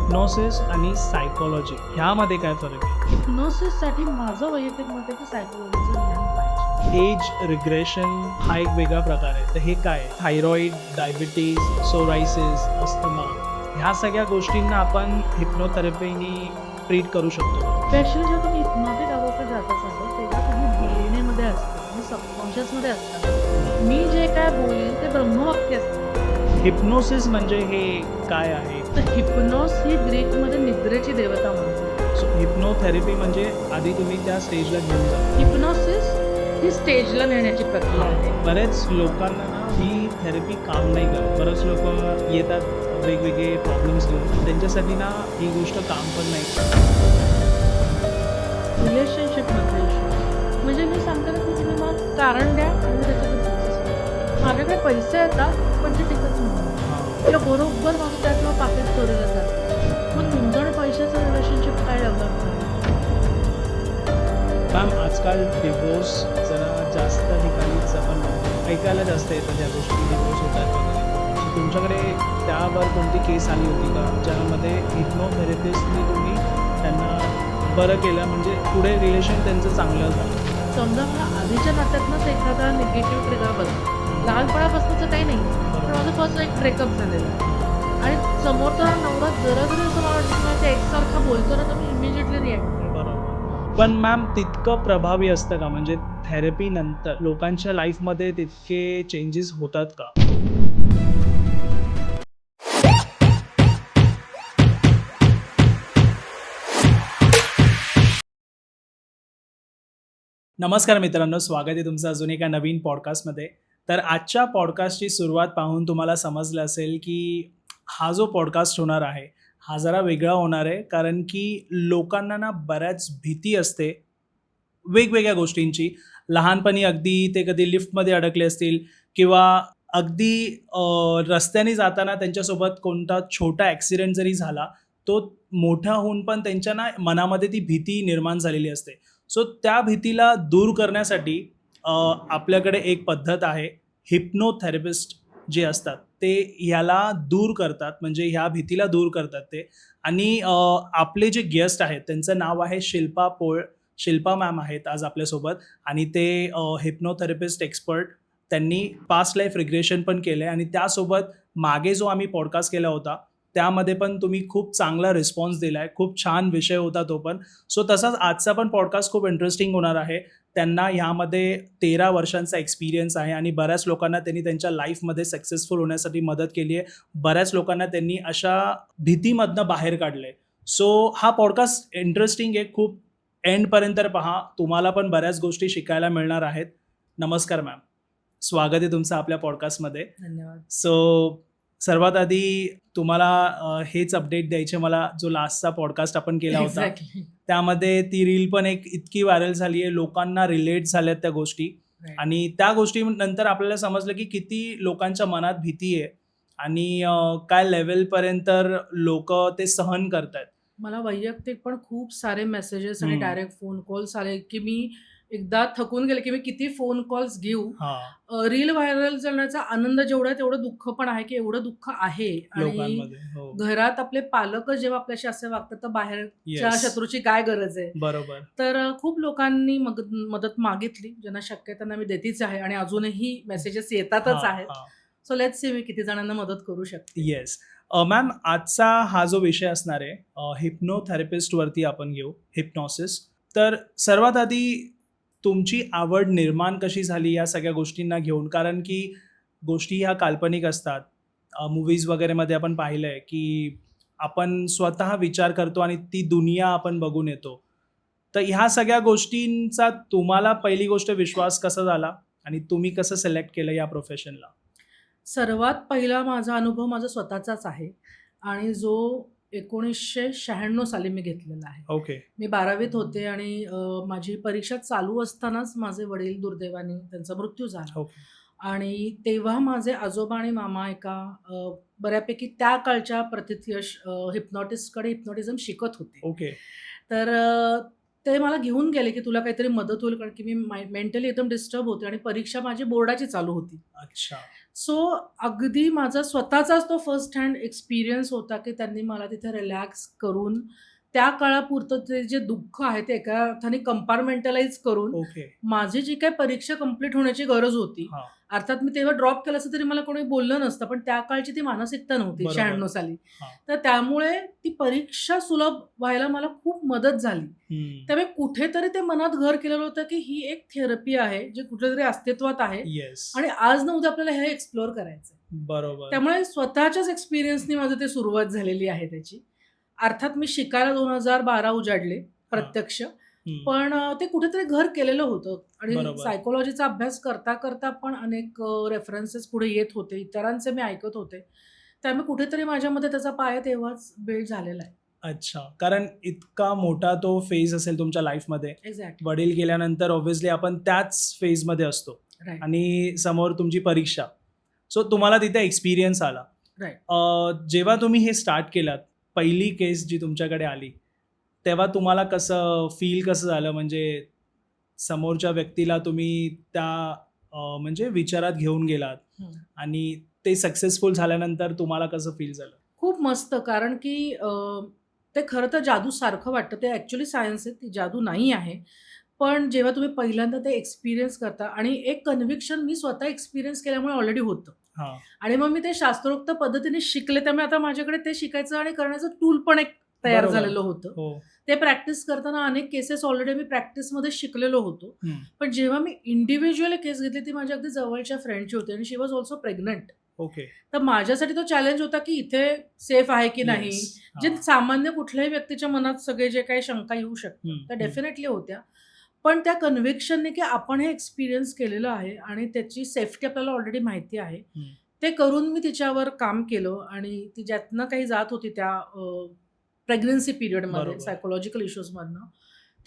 Hypnosis आणि psychology ह्यामध्ये काय फरक आहे? हिप्नोसिससाठी माझं वैयक्तिक मत आहे की सायकोलॉजीचं ज्ञान पाहिजे. एज रिग्रेशन हा एक वेगळा प्रकार आहे. तर हे काय आहे? थायरॉइड, डायबिटीज, सोरायसिस, अस्थमा ह्या सगळ्या गोष्टींना आपण हिप्नोथेरपीनी ट्रीट करू शकतो. स्पेशली जेव्हा तुम्ही हिप्नॉटिक अवस्थेत जात असाल तेव्हा तुम्ही बोलण्यामध्ये असता, तुम्ही सबकॉन्शियसमध्ये असता. मी जे काय बोलेल ते ब्रह्मवाक्य असतं. हिप्नोसिस म्हणजे हे काय आहे? तर हिप्नोस ही ग्रीकमध्ये निद्रेची देवता म्हणतात. सो हिप्नोथेरपी म्हणजे आधी तुम्ही त्या स्टेजला घेऊन जा. हिप्नोसिस ही स्टेजला नेण्याची प्रक्रिया आहे. बरेच लोकांना ना ही थेरपी काम नाही करत. बरेच लोक येतात वेगवेगळे प्रॉब्लेम्स घेऊन, त्यांच्यासाठी ना ही गोष्ट काम पण नाही करत. रिलेशनशिपमध्ये इश्यू म्हणजे मी सांगते ना की तुम्ही मला कारण द्या आणि मी त्याच्याकडे सक्सेस. माझ्याकडे पैसे येतात पण ते टिकत नाही किंवा बरोबर माझं त्या किंवा पाकिट चोरीला जातं. मग तुमचं आणि पैशाचं रिलेशनशिप काय डेव्हलप झालं? मॅम आजकाल डिवोर्स जरा जास्त ठिकाणीच आपण ऐकायला जास्त येतं ज्या गोष्टी डिवोर्स होतात वगैरे. तुमच्याकडे त्यावर कोणती केस आली होती का ज्यामध्ये हिप्नोथेरपिस्टनी तुम्ही त्यांना बरं केलं, म्हणजे पुढे रिलेशन त्यांचं चांगलं झालं? समजा मला आधीच्या नात्यातनंच एखादा निगेटिव्ह ट्रिगर बसला. लहानपणापासूनचं काही नाही पण माझं फर्स्ट एक ब्रेकअप झालेलं आहे आणि समोरचा नवरा जरा जरी असं मला वाटतं की माझ्या एकसारखा बोलतो ना तर मी इमिजिएटली रिॲक्ट करतो. बरोबर. पण मॅम तितकं प्रभावी असतं का? म्हणजे थेरपी नंतर लोकांच्या लाईफमध्ये तितके चेंजेस होतात का? नमस्कार मित्रांनो, स्वागत आहे तुमचं अजून एका नवीन पॉडकास्टमध्ये. तर आजच्या पॉडकास्टची सुरुवात पाहून तुम्हाला समजलं असेल की हा जो पॉडकास्ट होणार आहे हा जरा वेगळा होणार आहे, कारण की लोकांना ना बऱ्याच भीती असते वेगवेगळ्या गोष्टींची. लहानपणी अगदी ते कधी लिफ्टमध्ये अडकले असतील किंवा अगदी रस्त्याने जाताना त्यांच्यासोबत कोणता छोटा ॲक्सिडेंट जरी झाला, तो मोठा होऊन पण त्यांच्या ना मनामध्ये ती भीती निर्माण झालेली असते. सो त्या भीतीला दूर करण्यासाठी आपल्याकडे एक पद्धत आहे. हिप्नोथेरपिस्ट जे असतात ते ह्याला दूर करतात, म्हणजे ह्या भीतीला दूर करतात ते. आणि आपले जे गेस्ट आहेत त्यांचं नाव आहे शिल्पा पोळ. शिल्पा मॅम आहेत आज आपल्यासोबत आणि ते हिप्नोथेरपिस्ट एक्सपर्ट. त्यांनी पास्ट लाईफ रिग्रेशन पण केलं आहे आणि त्यासोबत मागे जो आम्ही पॉडकास्ट केला होता त्यामध्ये पण तुम्ही खूप चांगला रिस्पॉन्स दिला आहे. खूप छान विषय होता तो पण. सो तसाच आजचा पण पॉडकास्ट खूप इंटरेस्टिंग होणार आहे. त्यांना ह्यामध्ये 13 वर्षांचा एक्सपिरियन्स आहे आणि बऱ्याच लोकांना त्यांनी त्यांच्या लाईफमध्ये सक्सेसफुल होण्यासाठी मदत केली आहे. बऱ्याच लोकांना त्यांनी अशा भीतीमधनं बाहेर काढलं आहे. सो हा पॉडकास्ट इंटरेस्टिंग आहे खूप. एंडपर्यंत पहा, तुम्हाला पण बऱ्याच गोष्टी शिकायला मिळणार आहेत. नमस्कार मॅम, स्वागत आहे तुमचं आपल्या पॉडकास्टमध्ये. धन्यवाद. सो सर्वात आधी तुम्हाला हेच अपडेट द्यायचे मला, जो लास्टचा पॉडकास्ट आपण केला होता एक्झॅक्टली. त्यामध्ये ती रील पण एक इतकी व्हायरल झाली आहे, लोकांना रिलेट झाल्यात त्या गोष्टी. आणि त्या गोष्टी नंतर आपल्याला समजलं की किती लोकांच्या मनात भीती आहे आणि काय लेवलपर्यंत लोक ते सहन करतात. मला वैयक्तिक पण खूप सारे मेसेजेस आणि हम्म. डायरेक्ट फोन कॉल्स आले की मी एकदा थकून गेले की मी किती फोन कॉल्स घेऊ. हा, रील व्हायरल करण्याचा आनंद जेवढा आहे तेवढं दुःख पण आहे की एवढं दुःख आहे आणि लोकांमध्ये. हो, घरात आपले पालकच जेव्हा आपल्याशी असे वागतात तर बाहेरच्या Yes. शत्रूची काय गरज आहे. बरोबर. तर खूप लोकांनी मदत मागितली, ज्यांना शक्य त्यांना मी देतीच आहे आणि अजूनही मेसेजेस येतातच आहेत. सो लेट्स सी मी किती जणांना मदत करू शकते. येस. मॅम आजचा हा जो विषय असणार आहे हिप्नोथेरपिस्टवरती आपण घेऊ, हिप्नॉसिस. तर सर्वात आधी तुमची आवड निर्माण कशी झाली या सगळ्या गोष्टींना घेऊन? कारण की गोष्टी ह्या काल्पनिक असतात. मूव्हीज वगैरेमध्ये आपण पाहिलं आहे की आपण स्वतः विचार करतो आणि ती दुनिया आपण बघून येतो. तर ह्या सगळ्या गोष्टींचा तुम्हाला पहिली गोष्ट विश्वास कसा झाला आणि तुम्ही कसं सिलेक्ट केलं या प्रोफेशनला? सर्वात पहिला माझा अनुभव माझा स्वतःचाच आहे आणि जो 1996 साली मी घेतलेला आहे. ओके. मी 12वीत होते आणि माझी परीक्षा चालू असतानाच माझे वडील दुर्दैवाने त्यांचा मृत्यू झाला. ओके. आणि तेव्हा माझे आजोबा आणि मामा एका बऱ्यापैकी त्या काळच्या प्रथितयश हिप्नॉटिस्टकडे हिप्नॉटिझम शिकत होते. ओके. तर ते मला घेऊन गेले की तुला काहीतरी मदत होईल, कारण की मी मेंटली एकदम डिस्टर्ब होते आणि परीक्षा माझी बोर्डाची चालू होती. अच्छा. सो अगदी माझा स्वतःचाच तो फर्स्ट हँड एक्सपिरियन्स होता, की त्यांनी मला तिथे रिलॅक्स करून त्या काळापुरतं ते जे दुःख आहे ते एका अर्थाने कंपार्टमेंटलाइज करून ओके. माझी जी काही परीक्षा कंप्लीट होण्याची गरज होती, हां. अर्थात मी तेव्हा ड्रॉप केलं असतं तरी मला कोणी बोललं नसतं, पण त्या काळची ती मानसिकता नव्हती बरोबर. 96 साली. हां. तर त्यामुळे ती परीक्षा सुलभ व्हायला मला खूप मदत झाली. हं. त्यामुळे कुठेतरी ते मनात घर केलेलं होतं, की ही एक थेरपी आहे, जी कुठेतरी अस्तित्वात आहे येस. आणि आज ना उद्या आपल्याला हे एक्सप्लोर करायचं आहे. बरोबर. त्यामुळे स्वतःच्याच एक्सपिरियन्सनी माझं ते सुरुवात झालेली आहे त्याची. अर्थात मी शिकायला 2012 उजाडले प्रत्यक्ष. हं. पण ते कुठेतरी घर केलेलं होतं आणि बरोबर. सायकोलॉजीचा अभ्यास करता पण अनेक रेफरन्सेस पुढे येत होते. इतरांचे मी ऐकत होते. त्यामुळे कुठेतरी माझ्यामध्ये त्याचा पाया तेव्हाच बिल्ड झालेला आहे. अच्छा. कारण इतका मोठा तो फेज असेल तुमच्या लाईफमध्ये. एक्झॅक्टली. वडील गेल्यानंतर ऑब्व्हियसली आपण त्याच फेजमध्ये असतो राइट. आणि समोर तुमची परीक्षा. सो तुम्हाला तिथे एक्सपिरियन्स आला. राइट. जेव्हा तुम्ही हे स्टार्ट केलात, पहिली केस जी तुमच्याकडे आली, तेव्हा तुम्हाला कसं फील कसं झालं? म्हणजे समोरच्या व्यक्तीला तुम्ही त्या म्हणजे विचारात घेऊन गेलात हं. आणि ते सक्सेसफुल झाल्यानंतर तुम्हाला कसं फील झालं? खूप मस्त कारण की ते खरं तर जादूसारखं वाटतं. ते ॲक्चुअली सायन्स आहे. ती जादू नाही आहे. पण जेव्हा तुम्ही पहिल्यांदा ते एक्सपिरियन्स करता आणि एक कन्व्हिक्शन मी स्वतः एक्सपिरियन्स केल्यामुळे ऑलरेडी होतं. हां. आणि मग मी ते शास्त्रोक्त पद्धतीने शिकले. त्यामुळे आता माझ्याकडे ते शिकायचं आणि करण्याचं टूल पण एक तयार बरोबर. झालेलं होतं. हो. ते प्रॅक्टिस करताना अनेक केसेस ऑलरेडी मी प्रॅक्टिसमध्ये शिकलेलो होतो. हं. पण जेव्हा मी इंडिव्हिज्युअली केस घेतली ती माझ्या अगदी जवळच्या फ्रेंडची होती आणि शी वॉज ऑल्सो प्रेग्नंट. ओके. तर माझ्यासाठी तो चॅलेंज होता की इथे सेफ आहे की नाही. येस. जे हां. सामान्य कुठल्याही व्यक्तीच्या मनात सगळे जे काही शंका येऊ शकतात हं, त्या हं. डेफिनेटली होत्या. पण त्या कन्व्हिक्शनने की आपण हे एक्सपिरियन्स केलेलं आहे आणि त्याची सेफ्टी आपल्याला ऑलरेडी माहिती आहे. हं. ते करून मी तिच्यावर काम केलं आणि ती ज्यातनं काही जात होती त्या प्रेग्नन्सी पिरियडमध्ये बरोबर. सायकोलॉजिकल इश्यूजमधनं,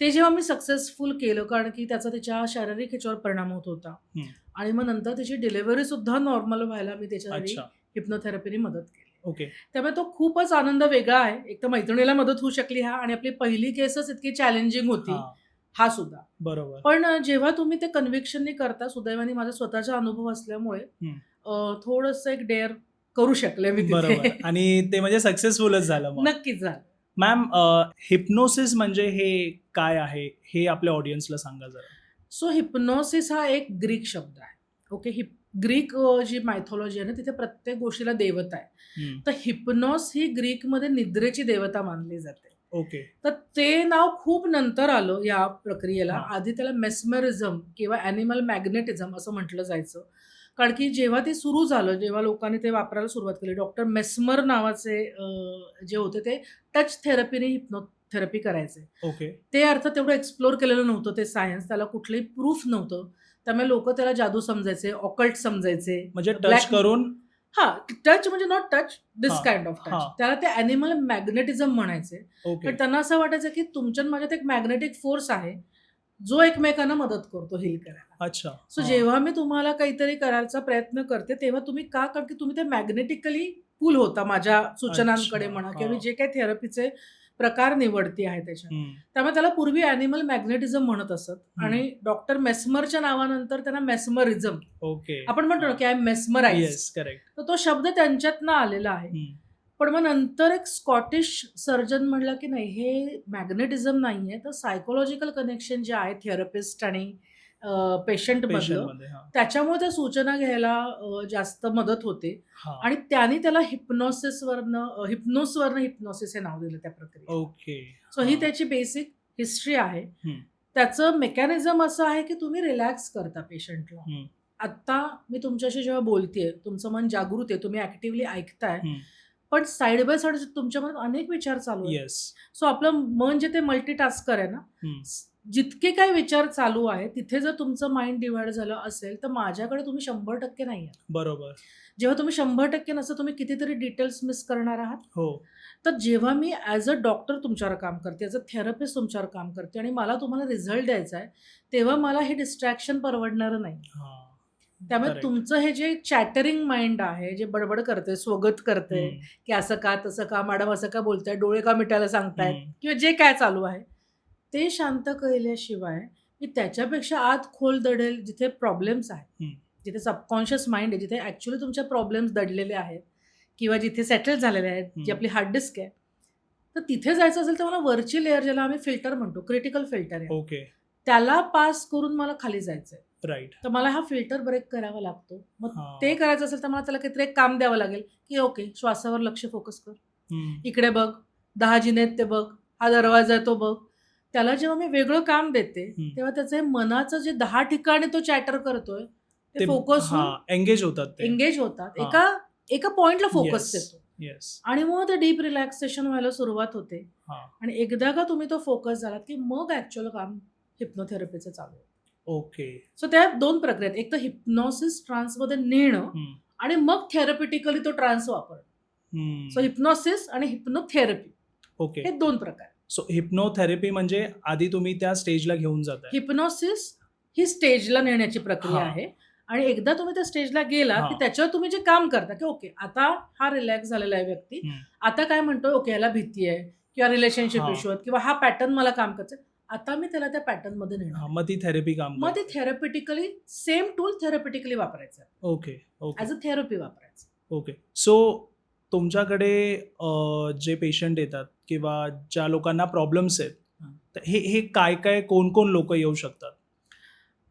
ते जेव्हा मी सक्सेसफुल केलं कारण की त्याचा तिच्या शारीरिक ह्याच्यावर परिणाम होत होता. हं. आणि मग नंतर तिची डिलिव्हरीसुद्धा नॉर्मल व्हायला मी त्याच्यासाठी अच्छा. हिप्नोथेरपीने मदत केली. ओके. त्यामुळे तो खूपच आनंद वेगळा आहे. एक तर मैत्रिणीला मदत होऊ शकली आणि आपली पहिली केसच इतकी चॅलेंजिंग होती, हां. हा सुद्धा. बरोबर. पण जेव्हा तुम्ही ते कन्व्हिक्शननी करता, सुदैवाने माझा स्वतःचा अनुभव असल्यामुळे हं. थोडंसं एक डेअर करू शकले मी बरोबर. तिथे. आणि ते म्हणजे सक्सेसफुलच झालं मग. नक्कीच झालं. मॅम, हिप्नोसिस म्हणजे हे काय आहे? हे आपल्या ऑडियन्सला सांगा जरा. सो हिप्नॉसिस हा एक ग्रीक शब्द आहे. ओके. ग्रीक जी मायथॉलॉजी आहे ना, तिथे प्रत्येक गोष्टीला देवता आहे. हं. तर हिप्नॉस ही ग्रीकमध्ये निद्रेची देवता मानली जाते. ओके. तर ते नाव खूप नंतर आलं या प्रक्रियेला. हां. आधी त्याला मेस्मरिझम किंवा ॲनिमल मॅग्नेटिझम असं म्हटलं जायचं. कारण की जेव्हा ते सुरू झालं, जेव्हा लोकांनी ते वापरायला सुरुवात केली, डॉक्टर मेस्मर नावाचे जे होते ते टच थेरपीने हिप्नोथेरपी करायचे. ओके. ते अर्थात तेवढं एक्सप्लोर केलेलं नव्हतं ते सायन्स. त्याला कुठलंही प्रूफ नव्हतं. त्यामुळे लोकं त्याला जादू समजायचे, ऑकल्ट समजायचे. म्हणजे टच ब्लॅक करून. हां, टच म्हणजे नॉट टच, दिस हां. Kind of touch. हां. त्याला ते ॲनिमल मॅग्नेटिझम म्हणायचे. ओके. पण त्यांना असं वाटायचं की तुमच्या आणि माझ्यात एक मॅग्नेटिक फोर्स आहे, जो एकमेकांना मदत करतो हील करायला. अच्छा. सो हां. जेव्हा मी तुम्हाला काहीतरी करायचा प्रयत्न करते, तेव्हा तुम्ही का? कारण की तुम्ही ते मॅग्नेटिकली पुल होता माझ्या सूचनांकडे अच्छा. म्हणा किंवा मी हां. जे काही थेरपीचे प्रकार निवडते आहे त्याच्यात. हं. त्यामुळे त्याला पूर्वी ॲनिमल मॅग्नेटिझम म्हणत असत हं. आणि डॉक्टर मेस्मरच्या नावानंतर त्यांना मेस्मरिझम ओके. आपण म्हणतो ना हां. की I am mesmerised. Yes, correct. तर तो शब्द त्यांच्यातनं आलेला आहे. हं. पण मग नंतर एक स्कॉटिश सर्जन म्हणला की नाही हे मॅग्नेटिझम नाहीये, तर सायकोलॉजिकल कनेक्शन जे आहे थेरपिस्ट आणि पेशंटमधलं, पेशंटमध्ये. हां. त्याच्यामुळे त्या सूचना घ्यायला जास्त मदत होते हां. आणि त्यांनी त्याला हिप्नोसवरनं हिप्नॉसिस हे नाव दिलं त्या प्रक्रियेला. ओके. सो ही हां. त्याची बेसिक हिस्ट्री आहे. हं. त्याचं मेकॅनिझम असं आहे की तुम्ही रिलॅक्स करता पेशंटला. हं. आत्ता मी तुमच्याशी जेव्हा बोलतेय, तुमचं मन जागृत आहे, तुम्ही ॲक्टिव्हली ऐकताय, हं. पण साइड बाय साइड तुमच्या मनात अनेक विचार चालू आहेत. येस. सो आपलं मन जे ते मल्टीटास्कर आहे ना, हं. जितके काही विचार चालू आहे तिथे जर तुमचं माइंड डिव्हाइड झालं असेल, तर माझ्याकडे तुम्ही 100% नाही आहात. बरोबर. जेव्हा तुम्ही 100% नसतं, तुम्ही कितीतरी डिटेल्स मिस करणार आहात. हो. तर जेव्हा मी ॲज अ डॉक्टर तुमच्यावर काम करते, ॲज अ थेरपिस्ट तुमच्यावर काम करते आणि मला तुम्हाला रिझल्ट द्यायचा आहे, तेव्हा मला हे डिस्ट्रॅक्शन परवडणारं नाही. हां. त्यामुळे करेक्ट. तुमचं हे जे चॅटरिंग माइंड आहे, जे बडबड करतंय, स्वगत करतंय, हं. की असं का, तसं का, मॅडम असं का बोलताय, डोळे का मिटायला सांगतायत हं. किंवा जे काय चालू आहे, ते शांत केल्याशिवाय मी त्याच्यापेक्षा आत खोल दडेल जिथे प्रॉब्लेम्स आहेत, हं. जिथे सबकॉन्शियस माइंड आहे, जिथे ॲक्च्युअली तुमचे प्रॉब्लेम्स दडलेले आहेत किंवा जिथे सेटल झालेले आहेत, जी आपली हार्ड डिस्क आहे, तर तिथे जायचं असेल तर मला वरची लेअर, ज्याला आम्ही फिल्टर म्हणतो, क्रिटिकल फिल्टर आहे, ओके. त्याला पास करून मला खाली जायचंय. राईट. तर मला हा फिल्टर ब्रेक करावा लागतो. मग हां. ते करायचं असेल तर मला त्याला काहीतरी एक काम द्यावं लागेल, की ओके श्वासावर लक्ष फोकस कर, इकडे बघ, 10 जिने आहेत ते बघ, हा दरवाजा आहे तो बघ. त्याला जेव्हा मी वेगळं काम देते तेव्हा त्याचं हे मनाचं जे 10 ठिकाणी तो चॅटर करतोय ते फोकस एंगेज होतात, ते एंगेज होतात, हां. एका पॉइंटला फोकस Yes. देतो येस. आणि मग ते डीप रिलॅक्सेशन व्हायला सुरुवात होते. हां. आणि एकदा का तुम्ही तो फोकस झालात की मग ॲक्च्युअल काम हिप्नोथेरपीचं चालू आहे. ओके. सो त्या 2 प्रक्रिया आहेत. एक तर हिप्नॉसिस ट्रान्समध्ये नेणं आणि मग थेरपिटिकली तो ट्रान्स वापरणं. सो हिप्नॉसिस आणि हिप्नोथेरपी ओके. हे 2 प्रकार. सो हिप्नोथेरपी म्हणजे आधी तुम्ही त्या स्टेजला घेऊन जाताय. हिप्नॉसिस ही स्टेजला नेण्याची प्रक्रिया हां. आहे आणि एकदा तुम्ही त्या स्टेजला गेलात की हां. त्याच्यावर तुम्ही जे काम करता की ओके आता हा रिलॅक्स झालेला आहे व्यक्ती, आता काय म्हणतोय, ओके ह्याला भीती आहे किंवा रिलेशनशिप हां. इश्यू आहेत किंवा हा पॅटर्न मला काम करायचं, आता मी त्याला त्या पॅटर्नमध्ये नेणार. हां, मग ती थेरपी काम मग ते करते. थेरपिटिकली सेम टूल थेरपिटिकली वापरायचं, okay. Okay. As a therapy वापरायचं. ओके. सो तुमच्याकडे जे पेशंट येतात किंवा ज्या लोकांना प्रॉब्लेम्स आहेत, तर हे काय कोण लोक येऊ शकतात?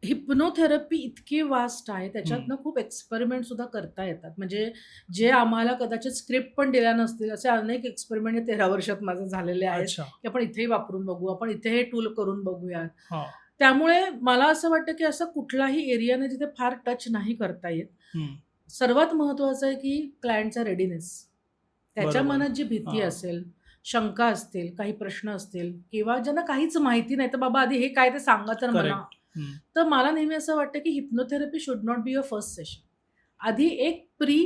हिप्नोथेरपी इतकी वास्ट आहे, त्याच्यातनं खूप एक्सपेरिमेंट सुद्धा करता येतात. म्हणजे जे आम्हाला कदाचित स्क्रिप्ट पण दिल्या नसतील असे अनेक एक्सपेरिमेंट 13 वर्षात माझे झालेले आहेत, अच्छा. की आपण इथेही वापरून बघू, आपण इथे हे टूल करून बघूयात. हां. त्यामुळे मला असं वाटतं की असं कुठलाही एरिया नाही जिथे फार टच नाही करता येत. सर्वात महत्त्वाचं आहे की क्लायंटचा रेडीनेस, त्याच्या बरोबर. मनात जी भीती हां. असेल, शंका असतील, काही प्रश्न असतील किंवा ज्यांना काहीच माहिती नाही, तर बाबा आधी हे काय ते सांगा तर मला. करेक्ट. तर मला नेहमी असं वाटतं की हिप्नोथेरपी should not be your first session. आधी एक प्री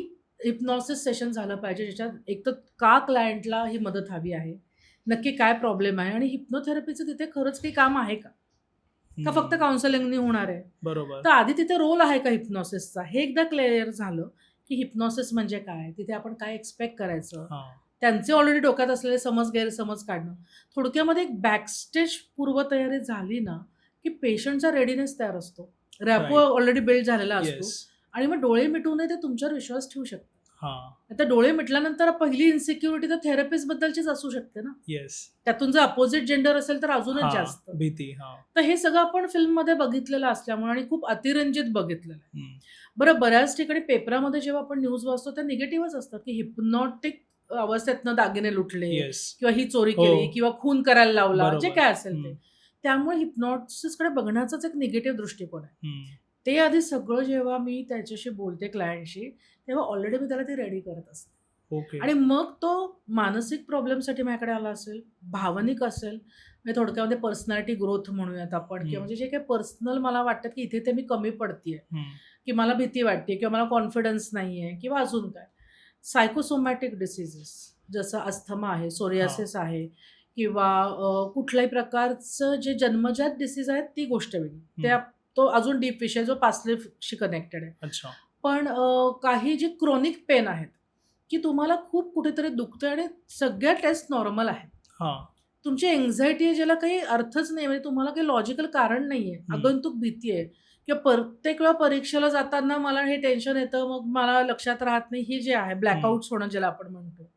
हिप्नॉसिस सेशन झालं पाहिजे, ज्याच्यात एक तर का क्लायंटला ही मदत हवी आहे, नक्की काय प्रॉब्लेम आहे आणि हिप्नोथेरपीचं तिथे खरंच काही काम आहे का फक्त काउन्सिलिंगनी होणार आहे. बरोबर. तर आधी तिथे रोल आहे का हिप्नॉसिसचा, हे एकदा क्लिअर झालं की हिप्नॉसिस म्हणजे काय, तिथे आपण काय एक्सपेक्ट करायचं, हां. त्यांचे ऑलरेडी डोक्यात असलेले समज गैरसमज काढणं, थोडक्यामध्ये एक बॅकस्टेज पूर्वतयारी झाली ना की पेशंटचा रेडीनेस तयार असतो, रॅपो Right. ऑलरेडी बिल्ड झालेला असतो येस. आणि मग डोळे मिटूनही ते तुमच्यावर विश्वास ठेवू शकतात. हां. आता डोळे मिटल्यानंतर पहिली इन्सिक्युरिटी तर थेरपिस्ट बद्दलचीच असू शकते ना, येस. त्यातून जर अपोजिट जेंडर असेल तर अजूनच हां. जास्त. भीती. हां. तर हे सगळं आपण फिल्ममध्ये बघितलेलं असल्यामुळे आणि खूप अतिरंजित बघितलेलं आहे. हं. बरं, बऱ्याच ठिकाणी पेपरामध्ये जेव्हा आपण न्यूज वाचतो त्या निगेटिव्हच असतात की हिप्नॉटिक अवस्थेतनं दागिने लुटले येस. किंवा ही चोरी हो. केली किंवा खून करायला लावला, बरोबर. जे काय असेल ते. हं. त्यामुळे हिप्नॉसिसकडे बघण्याचाच एक निगेटिव्ह दृष्टिकोन आहे. हं. ते आधी सगळं जेव्हा मी त्याच्याशी बोलते क्लायंटशी, तेव्हा ऑलरेडी मी त्याला ते रेडी करत असते. ओके. आणि मग तो मानसिक प्रॉब्लेमसाठी माझ्याकडे आला असेल, भावनिक असेल, म्हणजे थोडक्यामध्ये पर्सनॅलिटी ग्रोथ म्हणूयात आपण, किंवा म्हणजे जे काही पर्सनल मला वाटतं की इथे ते मी कमी पडतीये, की मला भीती वाटते किंवा मला कॉन्फिडन्स नाहीये किंवा अजून काय. सायकोसोमॅटिक डिसीजेस जसं अस्थमा आहे, सोरियासिस आहे किंवा कुठल्याही प्रकारचं जे जन्मजात डिसीज आहेत ती गोष्ट वेगळी. तो अजून डीप विषय जो पास्टलाईफशी कनेक्टेड आहे. अच्छा. पण काही जे क्रोनिक पेन आहेत की तुम्हाला खूप कुठेतरी दुखतं आणि सगळ्या टेस्ट नॉर्मल आहेत, हां. तुमची एन्झायटी आहे ज्याला काही अर्थच नाही, म्हणजे तुम्हाला काही लॉजिकल कारण नाहीये, आगंतुक भीती आहे किंवा प्रत्येक वेळा परीक्षेला जाताना मला हे टेन्शन येतं, मग मला लक्षात राहत नाही, ही जे आहे ब्लॅकआउट्स होणं ज्याला आपण म्हणतो.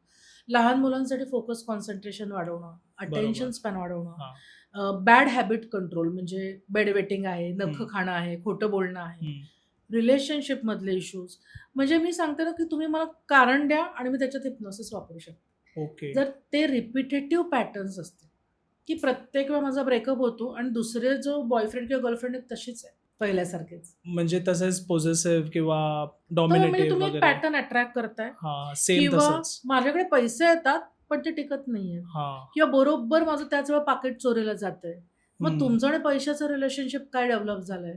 लहान मुलांसाठी फोकस कॉन्सन्ट्रेशन वाढवणं, अटेन्शन स्पॅन वाढवणं, बॅड हॅबिट कंट्रोल म्हणजे बेड वेटिंग आहे, नखं खाणं आहे, खोटं बोलणं आहे, रिलेशनशिप मधले इश्यूज. म्हणजे मी सांगते ना की तुम्ही मला कारण द्या आणि मी त्याच्यात हिप्नॉसिस वापरू शकते. ओके. जर ते रिपिटेटिव्ह पॅटर्न्स असतील की प्रत्येक वेळा माझा ब्रेकअप होतो आणि दुसरे जो बॉयफ्रेंड किंवा गर्लफ्रेंड आहेत तशीच आहे पहिल्यासारखेच, म्हणजे तसेच पोझेसिव्ह किंवा म्हणजे डॉमिनेटिव्ह तुम्ही एक वगैरे. पॅटर्न अट्रॅक्ट करताय हां. सेम किंवा तसंच. माझ्याकडे पैसे येतात पण ते टिकत नाहीये हां. किंवा बरोबर माझं त्याच वेळा पाकिट चोरीला जातंय. मग तुमचं आणि पैशाचं रिलेशनशिप काय डेव्हलप झालंय,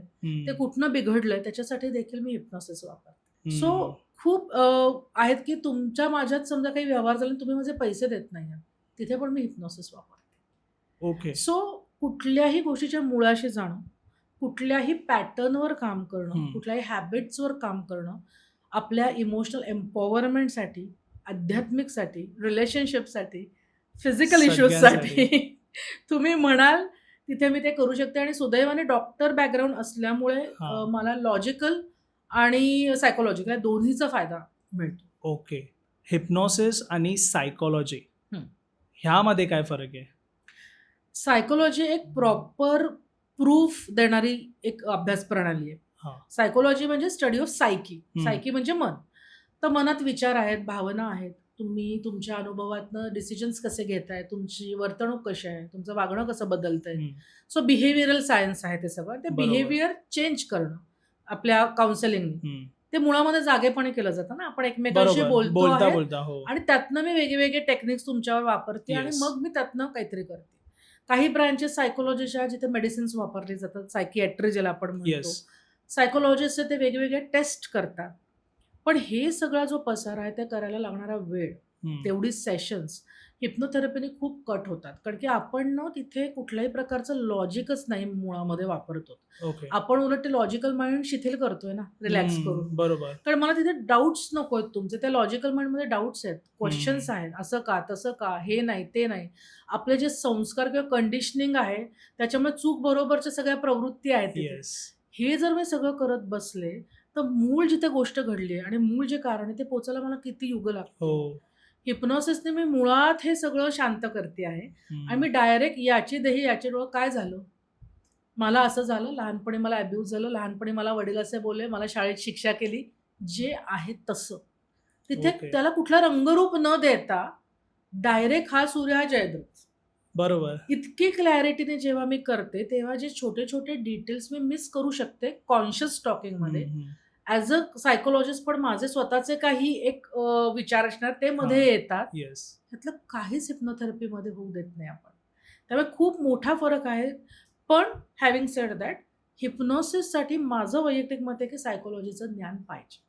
ते कुठनं बिघडलंय, त्याच्यासाठी देखील मी हिप्नॉसिस वापरते. सो खूप आहेत की तुमच्या माझ्यात समजा काही व्यवहार झाला, तुम्ही माझे पैसे देत नाही, तिथे पण मी हिप्नॉसिस वापरते. ओके. सो कुठल्याही गोष्टीच्या मुळाशी जाणं, कुठल्याही पॅटर्नवर काम करणं, कुठल्याही हॅबिट्सवर काम करणं, आपल्या इमोशनल एम्पॉवरमेंटसाठी, आध्यात्मिकसाठी, रिलेशनशिपसाठी, फिजिकल इश्यूजसाठी तुम्ही म्हणाल तिथे मी ते करू शकते. आणि सुदैवाने डॉक्टर बॅकग्राऊंड असल्यामुळे मला लॉजिकल आणि सायकोलॉजिकल या दोन्हीचा फायदा मिळतो. ओके. हिप्नॉसिस आणि सायकॉलॉजी हं. ह्यामध्ये काय फरक आहे? सायकोलॉजी एक प्रॉपर प्रूफ देणारी एक अभ्यास प्रणाली आहे. हां. सायकोलॉजी म्हणजे स्टडी ऑफ सायकी. हं. सायकी म्हणजे मन. तर मनात विचार आहेत, भावना आहेत. तुम्ही तुमच्या अनुभवातनं डिसिजन्स कसे घेताय, तुमची वर्तणूक कशी आहे, तुमचं वागणं कसं बदलतंय. हं. सो बिहेवियरल सायन्स आहे ते सगळं. ते बरोबर. बिहेवियर चेंज करणं आपल्या काउन्सिलिंगने. हं. ते मुळामध्ये जागेपणी केलं जातं ना. आपण एकमेकांशी बरोबर. बोलतो आहे बोलता. हो. आणि त्यातनं मी वेगवेगळे टेक्निक्स तुमच्यावर वापरते आणि येस. मग मी त्यातनं काहीतरी करते. काही ब्रांचेस सायकोलॉजीच्या जिथे मेडिसिन्स वापरले जातात, सायकियाट्री ज्याला आपण म्हणतो. येस. सायकोलॉजिस्ट ते वेगवेगळे टेस्ट करतात. पण हे सगळा जो पसारा आहे, ते करायला लागणारा वेळ, हं. तेवढी सेशन्स हिप्नोथेरपीने खूप कट होतात. कारण की आपण ना तिथे कुठल्याही प्रकारचं लॉजिकच नाही मुळामध्ये वापरतो. ओके. आपण उलट ते लॉजिकल माइंड शिथिल करतोय ना, रिलॅक्स करून. बरोबर. कारण मला तिथे डाऊट्स नको आहेत तुमचे. त्या लॉजिकल माइंडमध्ये डाऊट्स आहेत, क्वेश्चन्स आहेत. असं का, तसं का, हे नाही, ते नाही. आपले जे संस्कार किंवा कंडिशनिंग आहे, त्याच्यामुळे चूक बरोबरच्या सगळ्या प्रवृत्ती आहेत तिथे. येस. हे जर मी सगळं करत बसले, तर मूळ जिथे गोष्ट घडली आहे आणि मूळ जे कारण आहे, ते पोचायला मला किती युग लागतील. हो. हिप्नॉसिसने मी मुळात हे सगळं शांत करते आहे हं. आणि मी डायरेक्ट याची देही याचे डोळं काय झालं? मला असं झालं, लहानपणी मला अब्यूज झालं, लहानपणी मला वडील असे बोलले, मला शाळेत शिक्षा केली, जे आहे तसं. तिथे ओके. त्याला कुठला रंगरूप न देता डायरेक्ट हा सूर्य हा जयद्रथ. बरोबर. इतकी क्लॅरिटीने जेव्हा मी करते, तेव्हा जे छोटे-छोटे डिटेल्स मी मिस करू शकते कॉन्शियस टॉकिंगमध्ये. हं, हं. ॲज अ सायकोलॉजिस्ट पण माझे स्वतःचे काही एक विचार असणार ते मध्ये हां. येतात. येस. ह्यातलं काहीच हिप्नोथेरपीमध्ये होऊ देत नाही आपण. त्यामुळे खूप मोठा फरक आहे. पण हॅव्हिंग सेड दॅट, हिप्नोसिससाठी माझं वैयक्तिक मत आहे की सायकोलॉजीचं ज्ञान पाहिजे.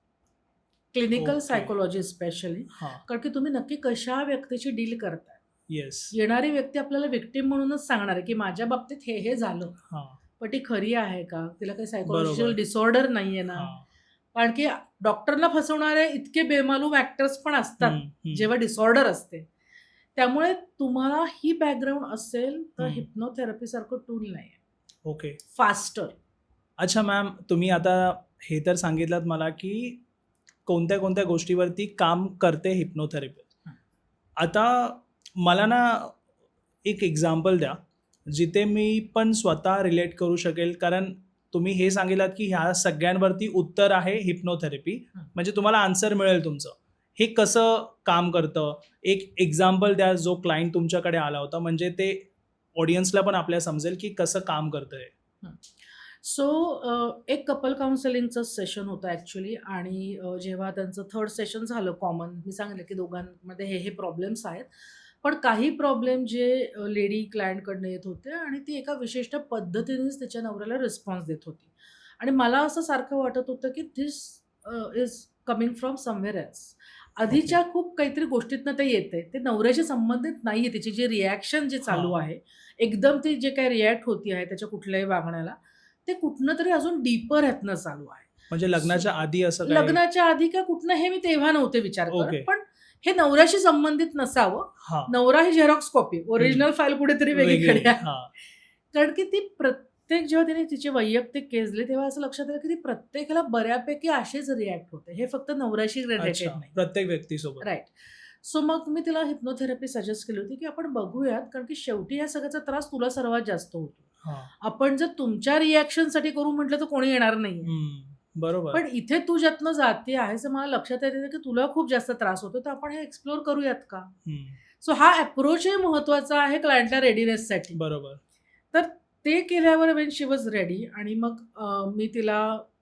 Clinical okay. Psychology specially. हां. कारण की तुम्ही नक्की कशा व्यक्तीची डील करताय. येस. येणारी व्यक्ती आपल्याला विक्टिम म्हणूनच सांगणार आहे की माझ्या बाबतीत हे झालं. हां. पण ती खरी आहे का? तिला काही सायकोलॉजिकल बरोबर. डिसऑर्डर नाहीये ना? हां. कारण की डॉक्टरला फसवणारे इतके बेमालूम ॲक्टर्स पण असतात, हं, हं. जेव्हा डिसऑर्डर असते. त्यामुळे तुम्हाला ही बॅकग्राऊंड असेल, तर हं. हिप्नोथेरपीसारखं टूल नाहीये. ओके. फास्टर. अच्छा मॅम, तुम्ही आता हे तर सांगितलंत मला की कोणत्या गोष्टीवरती काम करते हिप्नोथेरपी. हं. आता मला ना एक एक्झाम्पल द्या, जिथे मी पण स्वतः रिलेट करू शकेल. कारण तुम्ही हे सांगितलात की ह्या सगळ्यांवरती उत्तर आहे हिप्नोथेरपी. हं. म्हणजे तुम्हाला आन्सर मिळेल तुमचं. हे कसं काम करतं? एक एक्झाम्पल द्या, जो क्लायंट तुमच्याकडे आला होता, म्हणजे ते ऑडियन्सला पण आपल्या समजेल की कसं काम करतं हे. सो एक कपल काउन्सिलिंगचं सेशन होतं ॲक्च्युली आणि जेव्हा त्यांचं थर्ड सेशन झालं कॉमन, मी सांगितलं की दोघांमध्ये हे प्रॉब्लेम्स आहेत. पण काही प्रॉब्लेम जे लेडी क्लायंटकडनं येत होते आणि ती एका विशिष्ट पद्धतीनेच तिच्या नवऱ्याला रिस्पॉन्स देत होती. आणि मला असं सारखं वाटत होतं की this is coming from somewhere else. आधीच्या खूप काहीतरी गोष्टीतनं ते येतंय. ते नवऱ्याशी संबंधित नाहीये. तिची जी रिॲक्शन जी चालू हां. आहे, एकदम ती जे काही रिॲक्ट होती आहे त्याच्या कुठल्याही वागण्याला, ते कुठनं तरी अजून डीपर ह्यातनं चालू आहे. म्हणजे लग्नाच्या आधी असं काही? लग्नाच्या आधी का कुठनं हे मी तेव्हा नव्हते विचार करत. ओके. पण हे नवऱ्याशी संबंधित नसावं. हां. नवरा ही झेरॉक्स कॉपी, ओरिजिनल फाईल कुठेतरी वेगळीकडे वेगळी. आहे. हां. कारण की ती प्रत्येक जेव्हा तिने तिची वैयक्तिक केस दिली, तेव्हा असं लक्षात आलं की ती प्रत्येकाला बऱ्यापैकी अशीच रिॲक्ट होते. हे फक्त नवऱ्याशी रिलेटेड अच्छा. नाही. प्रत्येक व्यक्तीसोबत. राईट. सो मग मी तिला हिप्नोथेरपी सजेस्ट केली होती की आपण बघूयात, कारण की शेवटी या सगळ्याचा त्रास तुला सर्वात जास्त होतो. हां. आपण जर तुमच्या रिॲक्शनसाठी करू म्हटलं तर कोणी येणार नाहीये. हं. बरोबर. पण इथे तू ज्यातनं जाते आहेस, तर मला लक्षात येते की तुला खूप जास्त त्रास होतो, तर आपण हे एक्सप्लोर करूयात का? हं. सो हा अप्रोचही महत्त्वाचा आहे क्लायंटला रेडीनेससाठी. बरोबर. तर ते केल्यावर वेन शी वॉज रेडी आणि मग मी तिला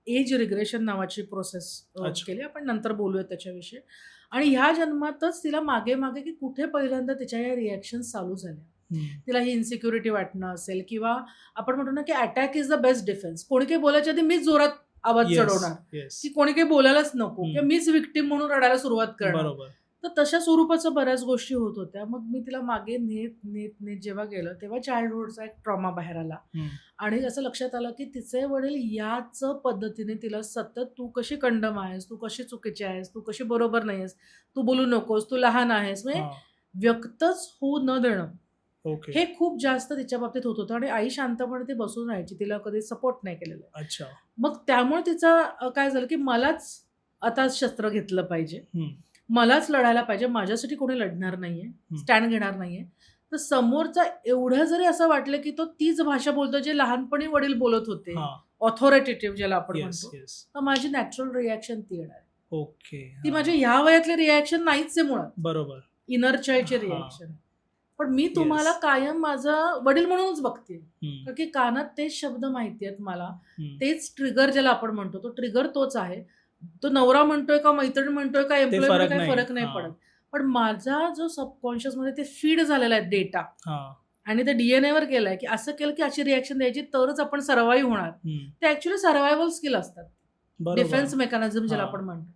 एज रिग्रेशन नावाची प्रोसेस अच्छा. केली. आपण नंतर बोलूयात त्याच्याविषयी. आणि ह्या जन्मातच तिला मागे की कुठे पहिल्यांदा तिच्या या रिॲक्शन्स चालू झाल्या. हं. तिला ही इन्सिक्युरिटी वाटणं असेल किंवा आपण म्हणतो ना की attack is the best defence. कोणी काही बोलायच्या आधी मीच जोरात आवाज येस. चढवणार, येस. की कोणी काही बोलायलाच नको हं. किंवा मीच विक्टिम म्हणून रडायला सुरुवात करणार. बरोबर. तर तशा स्वरूपाच्या बऱ्याच गोष्टी होत होत्या. मग मी तिला मागे नेत जेव्हा गेलं, तेव्हा चाइल्डहुडचा एक ट्रॉमा बाहेर आला. हं. आणि असं लक्षात आलं की तिचे वडील याच पद्धतीने तिला सतत तू कशी कंडम आहेस, तू कशी चुकीची आहेस, तू कशी बरोबर नाही आहेस, तू बोलू नकोस, तू लहान आहेस, म्हणजे हां. व्यक्तच होऊ न देणं. ओके. हे खूप जास्त तिच्या बाबतीत होत होतं आणि आई शांतपणे ती बसून राहायची. तिला कधी सपोर्ट नाही केलेला आहे. अच्छा. मग त्यामुळे तिचं काय झालं, की मलाच आता शस्त्र घेतलं पाहिजे. हं. मलाच लढायला पाहिजे. माझ्यासाठी कोणी लढणार नाहीये, हं. स्टँड घेणार नाहीये. तर समोरचा एवढं जरी असं वाटलं, की तो तीच भाषा बोलतो जे लहानपणी वडील बोलत होते, हां. ऑथॉरिटेटिव्ह ज्याला आपण येस, म्हणतो, येस. तर माझी नॅचरल रिएक्शन ती येणार आहे. ओके. ती हां. माझ्या ह्या वयातली रिएक्शन नाहीच आहे मुळात. बरोबर. इनर चाइल्डची हां. रिएक्शन आहे. पण मी तुम्हाला येस. कायम माझं वडील म्हणूनच बघते. हं. कारण की कानात तेच शब्द माहिती आहेत मला. हं. तेच ट्रिगर ज्याला आपण म्हणतो, तो ट्रिगर तोच आहे. तो नवरा म्हणतोय का मैत्रीण म्हणतोय का एम्प्लॉयी म्हणतोय काही फरक नाही हां. पडत. पण माझा जो सबकॉन्शियसमध्ये ते फीड झालेला आहे डेटा हां. आणि ते डीएनएवर गेलाय, की असं केलं की अशी रिएक्शन द्यायची तरच आपण सर्व्हाइव्ह होणार. हं. ते ॲक्चुअली सर्व्हायव्हल स्किल असतात. बरोबर. डिफेन्स मेकॅनिझम ज्याला हां. आपण म्हणतो.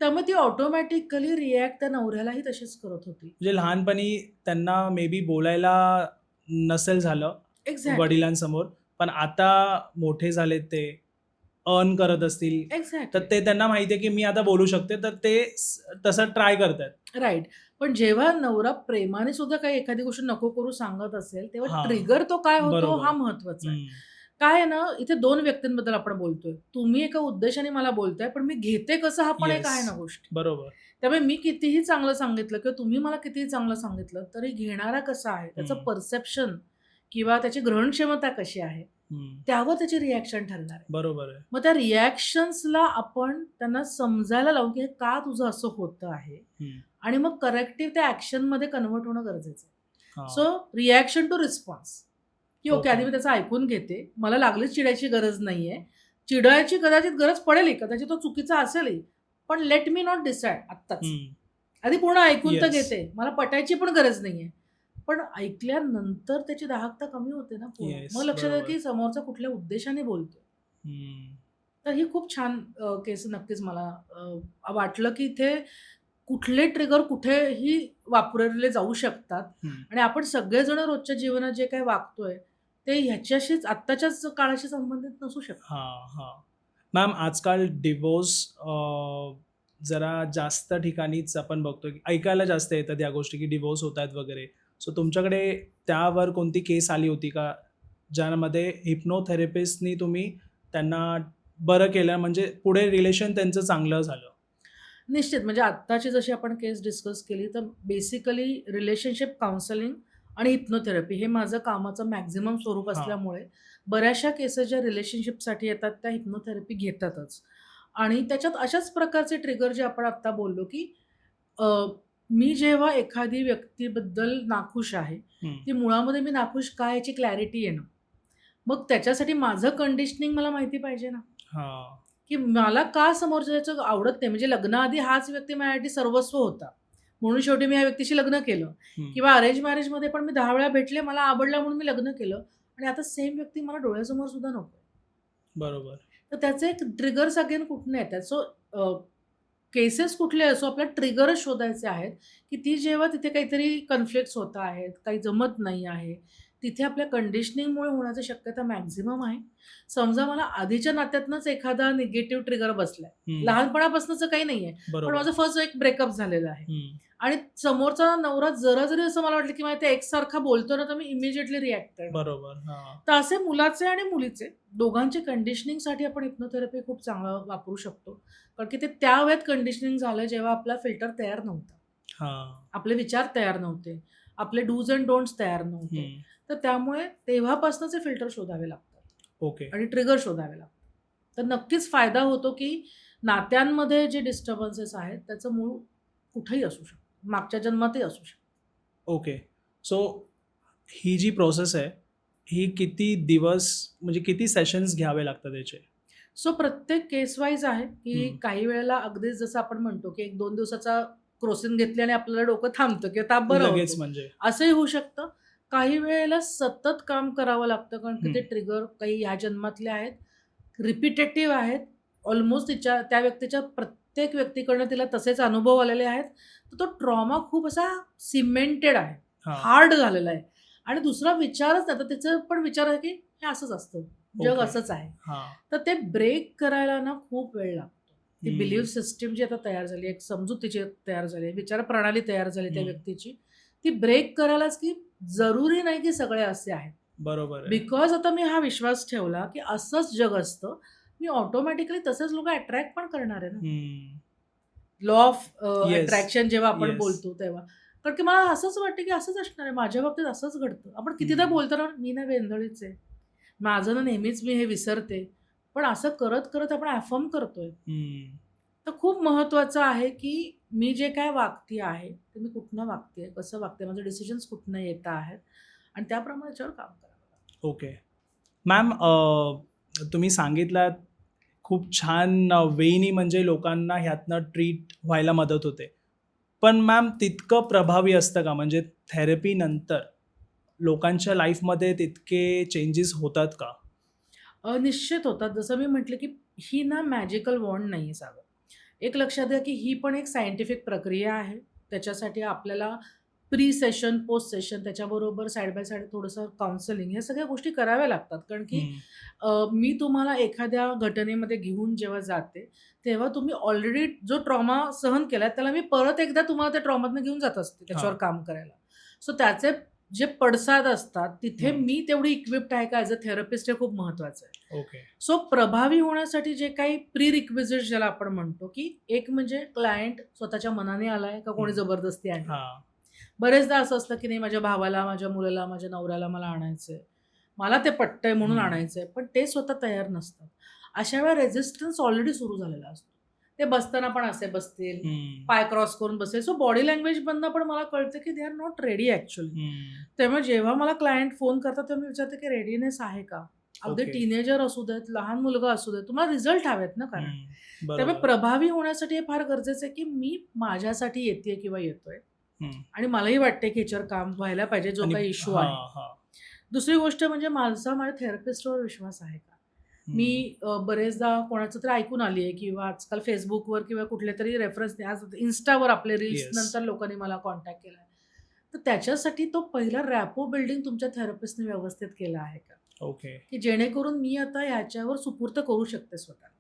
त्यामुळे ती ऑटोमॅटिकली रिॲक्ट त्या नवऱ्यालाही तशीच करत होती. म्हणजे लहानपणी त्यांना मे बी बोलायला नसेल झालं एक्झॅक्टली. वडिलांसमोर, पण आता मोठे झालेत ते, अर्न करत असतील, तर एक्झॅक्टली. ते त्यांना माहिती आहे की मी आता बोलू शकते, तर ते तसं ट्राय करतायत. राइट. पण जेव्हा नवरा प्रेमाने सुद्धा काही एखादी गोष्ट नको करू सांगत असेल, तेव्हा हां. ट्रिगर तो काय होतो बरोबर. हा महत्वाचा आहे. हं. काय आहे ना, इथे 2 व्यक्तींबद्दल आपण बोलतोय. तुम्ही एका उद्देशाने मला बोलताय, पण मी घेते कसं हा पण एक आहे ना येस. गोष्ट. बरोबर. त्यामुळे मी कितीही चांगलं सांगितलं किंवा तुम्ही मला कितीही चांगलं सांगितलं, तरी घेणारा कसा आहे, त्याचं हं. परसेप्शन किंवा त्याची ग्रहणक्षमता कशी आहे, हं. त्यावर त्याची रिॲक्शन ठरणार आहे. बरोबर आहे. मग त्या रिॲक्शन्सला आपण त्यांना समजायला लावू, की हे का तुझं असं होतं आहे हं. आणि मग करेक्टिव्ह त्या ॲक्शनमध्ये कन्व्हर्ट होणं गरजेचं आहे. हां. सो रिॲक्शन टू रिस्पॉन्स, की ओके ओके. आधी मी त्याचं ऐकून घेते. मला लागलीच चिडायची गरज नाहीये. चिडायची कदाचित गरज पडेलही, कदाचित तो चुकीचा असेलही. पण लेट मी नॉट डिसाईड आत्ताच. हं. आधी पूर्ण ऐकून तर येस. घेते. मला पटायची पण गरज नाहीये. पण ऐकल्यानंतर त्याची दाहकता कमी होते ना पूर्ण. येस. मग लक्षात येतं, बरोबर. की समोरचा कुठल्या उद्देशाने बोलतोय. हं. तर ही खूप छान केस नक्कीच मला वाटलं, की इथे कुठले ट्रिगर कुठेही वापरले जाऊ शकतात हं. आणि आपण सगळेजण रोजच्या जीवनात जे काही वागतोय, ते ह्याच्याशीच आत्ताच्याच काळाशी संबंधित नसू शकतं. हां, हां. मॅम, आजकाल डिव्होर्स जरा जास्त ठिकाणीच आपण बघतो, की ऐकायला जास्त येतात या गोष्टी, की डिव्होर्स होत आहेत वगैरे. सो तुमच्याकडे त्यावर कोणती केस आली होती का, ज्यामध्ये हिप्नोथेरपिस्टनी तुम्ही त्यांना बरं केलं, म्हणजे पुढे रिलेशन त्यांचं चांगलं झालं? निश्चित. म्हणजे आत्ताची जशी आपण केस डिस्कस केली, तर बेसिकली रिलेशनशिप काउन्सिलिंग आणि हिप्नोथेरपी हे माझं कामाचं मॅक्झिमम स्वरूप हां. असल्यामुळे बऱ्याचशा केसेस ज्या रिलेशनशिपसाठी येतात त्या हिप्नोथेरपी घेतातच. आणि त्याच्यात अशाच प्रकारचे ट्रिगर जे आपण आत्ता बोललो, की अ, मी जेव्हा एखादी व्यक्तीबद्दल नाखुश आहे, हं. ती मुळामध्ये मी नाखुश का याची क्लॅरिटी येणं. मग त्याच्यासाठी माझं कंडिशनिंग मला माहिती पाहिजे ना. हां. की मला का समोरच्याचं आवडत नाही. म्हणजे लग्नाआधी हाच व्यक्ती माझ्यासाठी सर्वस्व होता. म्हणून शेवटी मी या व्यक्तीशी लग्न केलं. हं. किंवा अरेंज मॅरेजमध्ये पण मी 10 वेळा भेटले, मला आवडला म्हणून मी लग्न केलं आणि आता सेम व्यक्ती मला डोळ्यासमोर सुद्धा नको. बरोबर. तर त्याचे एक ट्रिगर्स अगेन कुठनं येतात. सो केसेस कुठले असो आपल्याला ट्रिगरच शोधायचे आहेत, की ती जेव्हा तिथे काहीतरी कन्फ्लिक्ट्स होत आहेत, काही जमत नाही आहे, तिथे आपल्या कंडिशनिंगमुळे होण्याची शक्यता मॅक्झिमम आहे. समजा मला आधीच्या नात्यातनंच एखादा निगेटिव्ह ट्रिगर बसलाय. हं. लहानपणापासूनच काही नाहीये. पण बरोबर. माझं फर्स्ट एक ब्रेकअप झालेलं आहे. हं. आणि समोरचा नवरा जरा जरी असं मला वाटलं, की मला त्या एक्ससारखा बोलतो ना, तर मी इमिजिएटली रिॲक्ट करणार. बरोबर. हां. तर असे मुलाचे आणि मुलीचे दोघांचे कंडिशनिंगसाठी आपण हिप्नोथेरपी खूप चांगलं वापरू शकतो. कारण की ते त्या वेळेत कंडिशनिंग झालं जेव्हा आपला फिल्टर तयार नव्हता. हां. आपले विचार तयार नव्हते. आपले डूज अँड डोंट्स तयार नव्हते. हं. तर त्यामुळे तेव्हापासूनचे फिल्टर शोधावे लागतात ओके. आणि ट्रिगर शोधावे लागतात. तर नक्कीच फायदा होतो, की नात्यांमध्ये जे डिस्टर्बन्सेस आहेत त्याचं मूळ कुठेही असू शकतं. मागच्या जन्मातही असू शकतं. ओके. सो ही जी प्रोसेस आहे, ही किती दिवस, म्हणजे किती सेशन्स घ्यावे लागतात याचे? सो प्रत्येक केस वाईज आहे, की हं. काही वेळेला अगदीच जसं आपण म्हणतो, की 1-2 दिवसाचा क्रोसिन घेतली आणि आपल्याला डोकं थांबतं किंवा ताप बरा लगेच होतो. म्हणजे? असंही होऊ शकतं. काही वेळेला सतत काम करावं लागतं कारण की ते हं. ट्रिगर काही ह्या जन्मातले आहेत, रिपिटेटिव्ह आहेत. ऑलमोस्ट त्या व्यक्तीच्या प्रत्येक व्यक्तीकडनं तिला तसेच अनुभव आलेले आहेत. तर तो ट्रॉमा खूप असा सिमेंटेड आहे, हां. हार्ड झालेला आहे आणि दुसरा विचारच नाही. तर त्याचा पण विचार आहे, की हे असंच असतं, जग ओके. असंच आहे. हां. तर ते ब्रेक करायला ना खूप वेळ लागतो. ती हं. बिलीव्ह सिस्टीम जी आता तयार झाली, एक समजूत तिची तयार झाली, विचार प्रणाली तयार झाली त्या हं. व्यक्तीची. ती ब्रेक करायलाच की जरुरी नाही की सगळे असे आहेत. बरोबर आहे. बिकॉज आता मी हा विश्वास ठेवला की असंच जग असतं. मी ऑटोमॅटिकली तसेच लोक अट्रॅक्ट पण करणार आहे ना. हम्म. Law of yes. अट्रॅक्शन जेव्हा आपण येस. बोलतो तेव्हा. कारण की मला असंच वाटतं की असंच असणार आहे. माझ्या बाबतीत असंच घडतं. आपण कितीदा बोलताना मी ना वेंधळीच आहे. माझं ना नेहमीच मी हे विसरते. पण असं करत करत आपण अफर्म करतोय. तर खूप महत्वाचं आहे की मी जे काय वागते आहे ते मी कुठनं वागते, कसं वागते, माझे डिसिजन्स कुठनं येत आहेत आणि त्याप्रमाणे याच्यावर काम करावं. ओके. मॅम, तुम्ही सांगितलात खूप छान वेनी म्हणजे लोकांना ह्यातनं ट्रीट व्हायला मदत होते. पण मॅम तितकं प्रभावी असतं का? म्हणजे थेरपीनंतर लोकांच्या लाईफमध्ये तितके चेंजेस होतात का? निश्चित होतात. जसं मी म्हटलं की ही ना मॅजिकल वॉन्ड नाही आहे सागर. एक लक्षात घ्या की ही पण एक सायंटिफिक प्रक्रिया आहे. त्याच्यासाठी आपल्याला प्री सेशन, पोस्ट सेशन त्याच्याबरोबर साइड बाय साइड थोडंसं काउन्सिलिंग ह्या सगळ्या गोष्टी कराव्या लागतात. कारण की मी तुम्हाला एखाद्या घटनेमध्ये घेऊन जेव्हा जाते, तेव्हा तुम्ही ऑलरेडी जो ट्रॉमा सहन केलाय त्याला मी परत एकदा तुम्हाला त्या ट्रॉमातनं घेऊन जात असते त्याच्यावर काम करायला. सो त्याचे जे पडसाद असतात तिथे मी तेवढी इक्विप्ड आहे का ॲज अ थेरपिस्ट हे खूप महत्वाचं आहे. ओके. सो प्रभावी होण्यासाठी जे काही प्री रिक्विजिट ज्याला आपण म्हणतो की एक म्हणजे क्लायंट स्वतःच्या मनाने आलाय का कोणी जबरदस्ती आणली. बरेचदा असं असतं की नाही माझ्या भावाला, माझ्या मुलाला, माझ्या नवऱ्याला मला आणायचंय, मला ते पटतंय म्हणून आणायचंय, पण ते स्वतः तयार नसतात. अशा वेळेला रेझिस्टन्स ऑलरेडी सुरू झालेला असतो. ते बसताना पण असे बसतील, पाय क्रॉस करून बसेल. सो बॉडी लँग्वेज मधनं पण मला कळतं की they are not ready actually. त्यामुळे जेव्हा मला क्लायंट फोन करतात तेव्हा मी विचारते की रेडीनेस आहे का? अगदी टीनेजर असू देत, लहान मुलगा असू देत, तुम्हाला रिझल्ट हवेत ना. कारण त्यामुळे प्रभावी होण्यासाठी हे फार गरजेचं आहे की मी माझ्यासाठी येते किंवा येतोय आणि मलाही वाटते की ह्याच्यावर काम व्हायला पाहिजे जो काही इश्यू आहे. दुसरी गोष्ट म्हणजे माझा माझ्या थेरपिस्टवर विश्वास आहे का? मी बरेचदा कोणाचं तरी ऐकून आली आहे किंवा आजकाल फेसबुकवर किंवा कुठल्या तरी रेफरन्स आज इन्स्टावर आपले रील्स नंतर लोकांनी मला कॉन्टॅक्ट केला. तर त्याच्यासाठी तो पहिला रॅपो बिल्डिंग तुमच्या थेरपिस्टने व्यवस्थित केला आहे का? ओके. की जेणेकरून मी आता याच्यावर सुपूर्त करू शकते स्वतःला.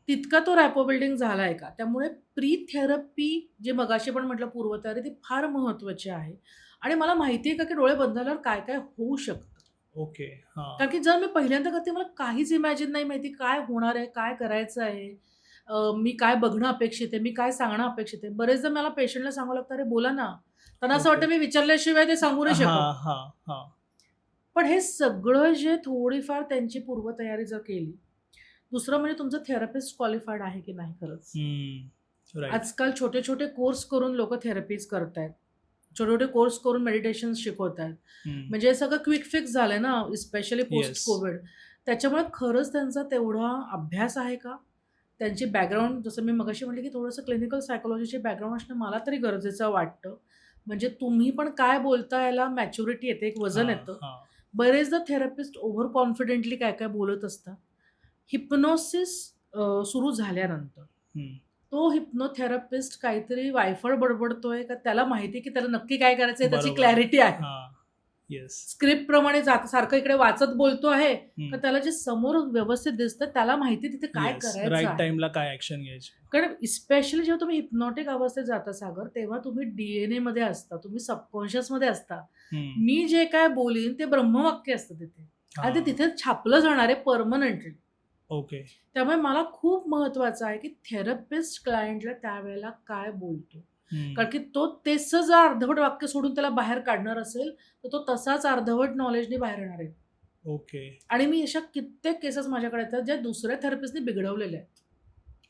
तितका तो रॅपो बिल्डिंग झालाय का? त्यामुळे प्री थेरपी जे मगाशी पण म्हटलं पूर्वतयारी ती फार महत्वाची आहे आणि मला माहिती आहे का की डोळे बंद झाल्यावर काय काय होऊ शकतं. ओके. कारण की जर मी पहिल्यांदा करते मला काहीच इमॅजिन नाही माहिती काय होणार आहे, काय करायचं आहे, मी काय बघणं अपेक्षित आहे, मी काय सांगणं अपेक्षित आहे. बरेचदा मला पेशंटला सांगावं लागतं अरे बोला ना. त्यांना असं वाटतं मी विचारल्याशिवाय ते सांगू नाही शकत. पण हे सगळं जे थोडीफार त्यांची पूर्वतयारी जर केली. दुसरं म्हणजे तुमचं थेरपिस्ट क्वालिफाईड आहे की नाही खरंच. आजकाल छोटे छोटे कोर्स करून लोक थेरपीज करतायत. छोटे छोटे कोर्स करून मेडिटेशन शिकवतायत. म्हणजे सगळं क्विक फिक्स झालंय ना, स्पेशली पोस्ट कोविड. त्याच्यामुळे खरंच त्यांचा तेवढा अभ्यास आहे का? त्यांची बॅकग्राऊंड जसं मी मगाशी म्हटलं की थोडंसं क्लिनिकल सायकोलॉजीचे बॅकग्राऊंड असणं मला तरी गरजेचं वाटतं. म्हणजे तुम्ही पण काय बोलता याला मॅच्युरिटी येते, एक वजन येतं. बरेचदा थेरपिस्ट ओव्हर कॉन्फिडेंटली काय काय बोलत असतात. हिप्नोसिस सुरू झाल्यानंतर तो हिप्नोथेरपिस्ट काहीतरी वायफळ बडबडतोय का त्याला माहिती की त्याला नक्की काय करायचंय त्याची क्लॅरिटी आहे. स्क्रिप्ट प्रमाणे सारखं इकडे वाचत बोलतो आहे का त्याला जे समोर व्यवस्थित दिसतं त्याला माहिती तिथे काय करायचं, राईट टाइमला काय ऍक्शन घ्यायची. कारण स्पेशली जेव्हा तुम्ही हिप्नॉटिक अवस्थेत जाता सागर तेव्हा तुम्ही DNA मध्ये असता, तुम्ही सबकॉन्शियस मध्ये असता. मी जे काय बोलीन ते ब्रह्मवाक्य असतं तिथे आणि ते तिथे छापलं जाणार आहे परमनंटली. ओके. त्यामुळे मला खूप महत्वाचं आहे की थेरपिस्ट क्लायंटला त्यावेळेला काय बोलतो. कारण की तो तेच जर अर्धवट वाक्य सोडून त्याला बाहेर काढणार असेल तर तो तसाच अर्धवट नॉलेजने बाहेर येणार आहे. ओके. आणि मी अशा कित्येक केसेस माझ्याकडे येतात ज्या दुसऱ्या थेरपिस्टने बिघडवलेले आहेत.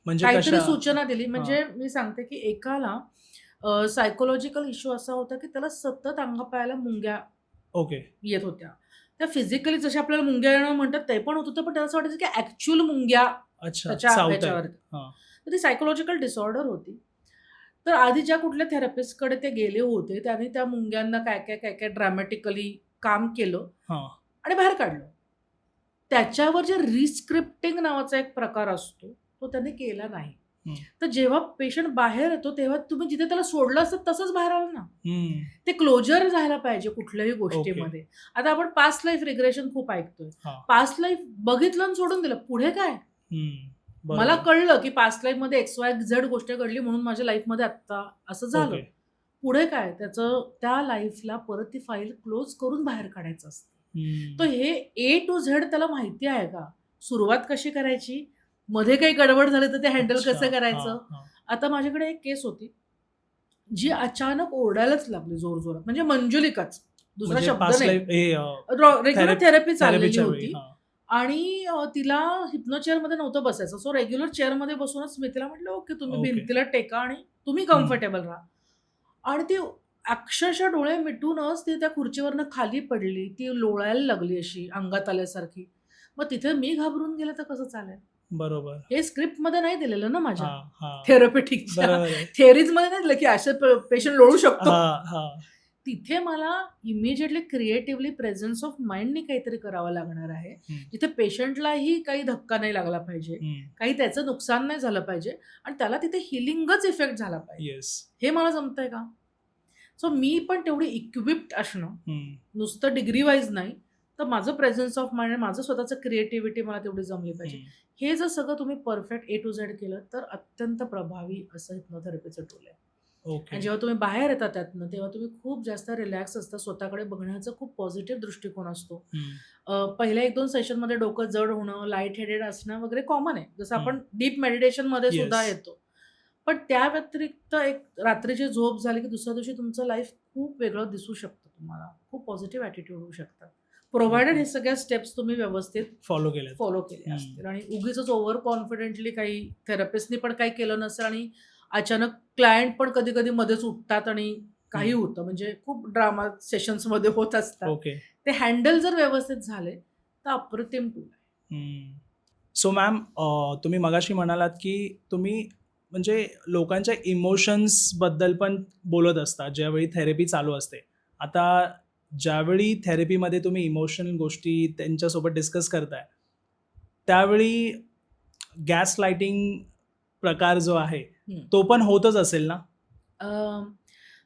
म्हणजे काहीतरी सूचना दिली. म्हणजे मी सांगते की एकाला सायकोलॉजिकल इश्यू असा होता की त्याला सतत अंगापायाला मुंग्या येत होत्या. त्या फिजिकली जसे आपल्याला मुंग्या येणं म्हणतात ते पण होत होतं, पण त्याला असं वाटायचं की ऍक्च्युअल मुंग्या त्याच्या ह्याच्यावर. तर ती सायकोलॉजिकल डिसऑर्डर होती. तर आधी ज्या कुठल्या थेरपिस्टकडे ते गेले होते त्यांनी त्या मुंग्यांना काय काय काय काय ड्रॅमॅटिकली काम केलं आणि बाहेर काढलं. त्याच्यावर जे रिस्क्रिप्टिंग नावाचा एक प्रकार असतो तो त्याने केला नाही. तर जेव्हा पेशंट बाहेर येतो तेव्हा तुम्ही जिथे त्याला सोडलं असतं तसंच बाहेर आलं ना. ते क्लोजर झालं पाहिजे कुठल्याही गोष्टीमध्ये. आता आपण पास्ट लाईफ रिग्रेशन खूप ऐकतोय. पास्ट लाईफ बघितलं आणि सोडून दिलं, पुढे काय? मला कळलं की पास्ट लाईफ मध्ये XYZ गोष्ट घडली म्हणून माझ्या लाईफ मध्ये आता असं झालं. पुढे काय त्याचं त्या लाईफला परत ती फाईल क्लोज करून बाहेर काढायचं असतं. तर हे ए टू झेड त्याला माहिती आहे का? सुरुवात कशी करायची? मध्ये काही गडबड झाली तर ते हँडल अच्छा. कसं करायचं? हां, हां. आता माझ्याकडे एक केस होती, जी अचानक ओरडायलाच लागली जोरजोरात. म्हणजे मंजुलिकाच. दुसरा म्हणजे शब्द पास्ट नाही. लाईफ हे रेग्युलर थेरपी चाललेली थेरपीच्या वेळी. होती. हां. आणि तिला हिप्नो चेअरमध्ये नव्हतं बसायचं. सो रेग्युलर चेअरमध्ये बसूनच मी तिला म्हटलं, "ओके, तुम्ही ओके. भिंतीला टेका आणि तुम्ही हं. कम्फर्टेबल राहा." आणि ती अक्षरशः डोळे मिटूनच ती त्या खुर्चीवरनं खाली पडली. ती लोळायला लागली अशी अंगात आल्यासारखी. मग तिथे मी घाबरून गेले तर कसं चालेल? बरोबर. हे स्क्रिप्टमध्ये नाही दिलेलं ना माझ्या हां, हां. थेरपेटिकच्या बरोबर आहे. थिअरीजमध्ये नाही दिलं, की असे पेशंट लोळू शकतो. हां, हां. तिथे मला इमिजिएटली क्रिएटिव्हली प्रेझन्स ऑफ माइंडनी काहीतरी करावं लागणार आहे. हं, जिथे पेशंटलाही काही धक्का नाही लागला पाहिजे, हं. काही त्याचं नुकसान नाही झालं पाहिजे आणि त्याला तिथे हिलिंगच इफेक्ट झाला पाहिजे. येस. हे मला जमतंय का? सो मी पण तेवढी इक्विप्ड असणं, हं, नुसतं डिग्री वाईज नाही, तर माझं प्रेझन्स ऑफ माइंड, माझं स्वतःचं क्रिएटिव्हिटी मला तेवढी जमली पाहिजे. हं. हे जर सगळं तुम्ही परफेक्ट ए टू झेड केलं तर अत्यंत प्रभावी असं हिप्नोथेरपीचं टूल आहे. ओके. आणि जेव्हा तुम्ही बाहेर येता त्यातनं, तेव्हा तुम्ही खूप जास्त रिलॅक्स असता. स्वतःकडे बघण्याचा खूप पॉझिटिव्ह दृष्टिकोन असतो. हं, पहिल्या 1-2 सेशनमध्ये डोकं जड होणं, लाईट हेडेड असणं वगैरे कॉमन आहे. जसं हं. आपण डीप मेडिटेशनमध्ये सुद्धा येस. येतो. पण त्या व्यतिरिक्त एक रात्रीची झोप झाली, की दुसऱ्या दिवशी तुमचं लाईफ खूप वेगळं दिसू शकतं तुम्हाला. खूप पॉझिटिव्ह ॲटिट्यूड होऊ शकतं. Provided okay. हे सगळ्या स्टेप्स तुम्ही व्यवस्थित फॉलो केलेत. फॉलो केले हं. असतील आणि उगीचच ओव्हर कॉन्फिडेंटली काही थेरपिस्टनी पण काही केलं नसेल आणि अचानक क्लायंट पण कधी-कधी मध्येच उठतात आणि काही हं. होतं. म्हणजे खूप ड्रामा सेशन्समध्ये होत असतात. ओके. ते हँडल जर व्यवस्थित झाले, तर अप्रतिम टूल आहे. हं. सो मॅम, तुम्ही मगाशी म्हणालात, की तुम्ही म्हणजे लोकांच्या इमोशन्सबद्दल पण बोलत असता, ज्यावेळी थेरपी चालू असते. आता ज्यावेळी थेरपीमध्ये तुम्ही इमोशनल गोष्टी त्यांच्यासोबत डिस्कस करताय, त्यावेळी गॅस लाइटिंग प्रकार जो आहे, हं. तो पण होतच असेल ना?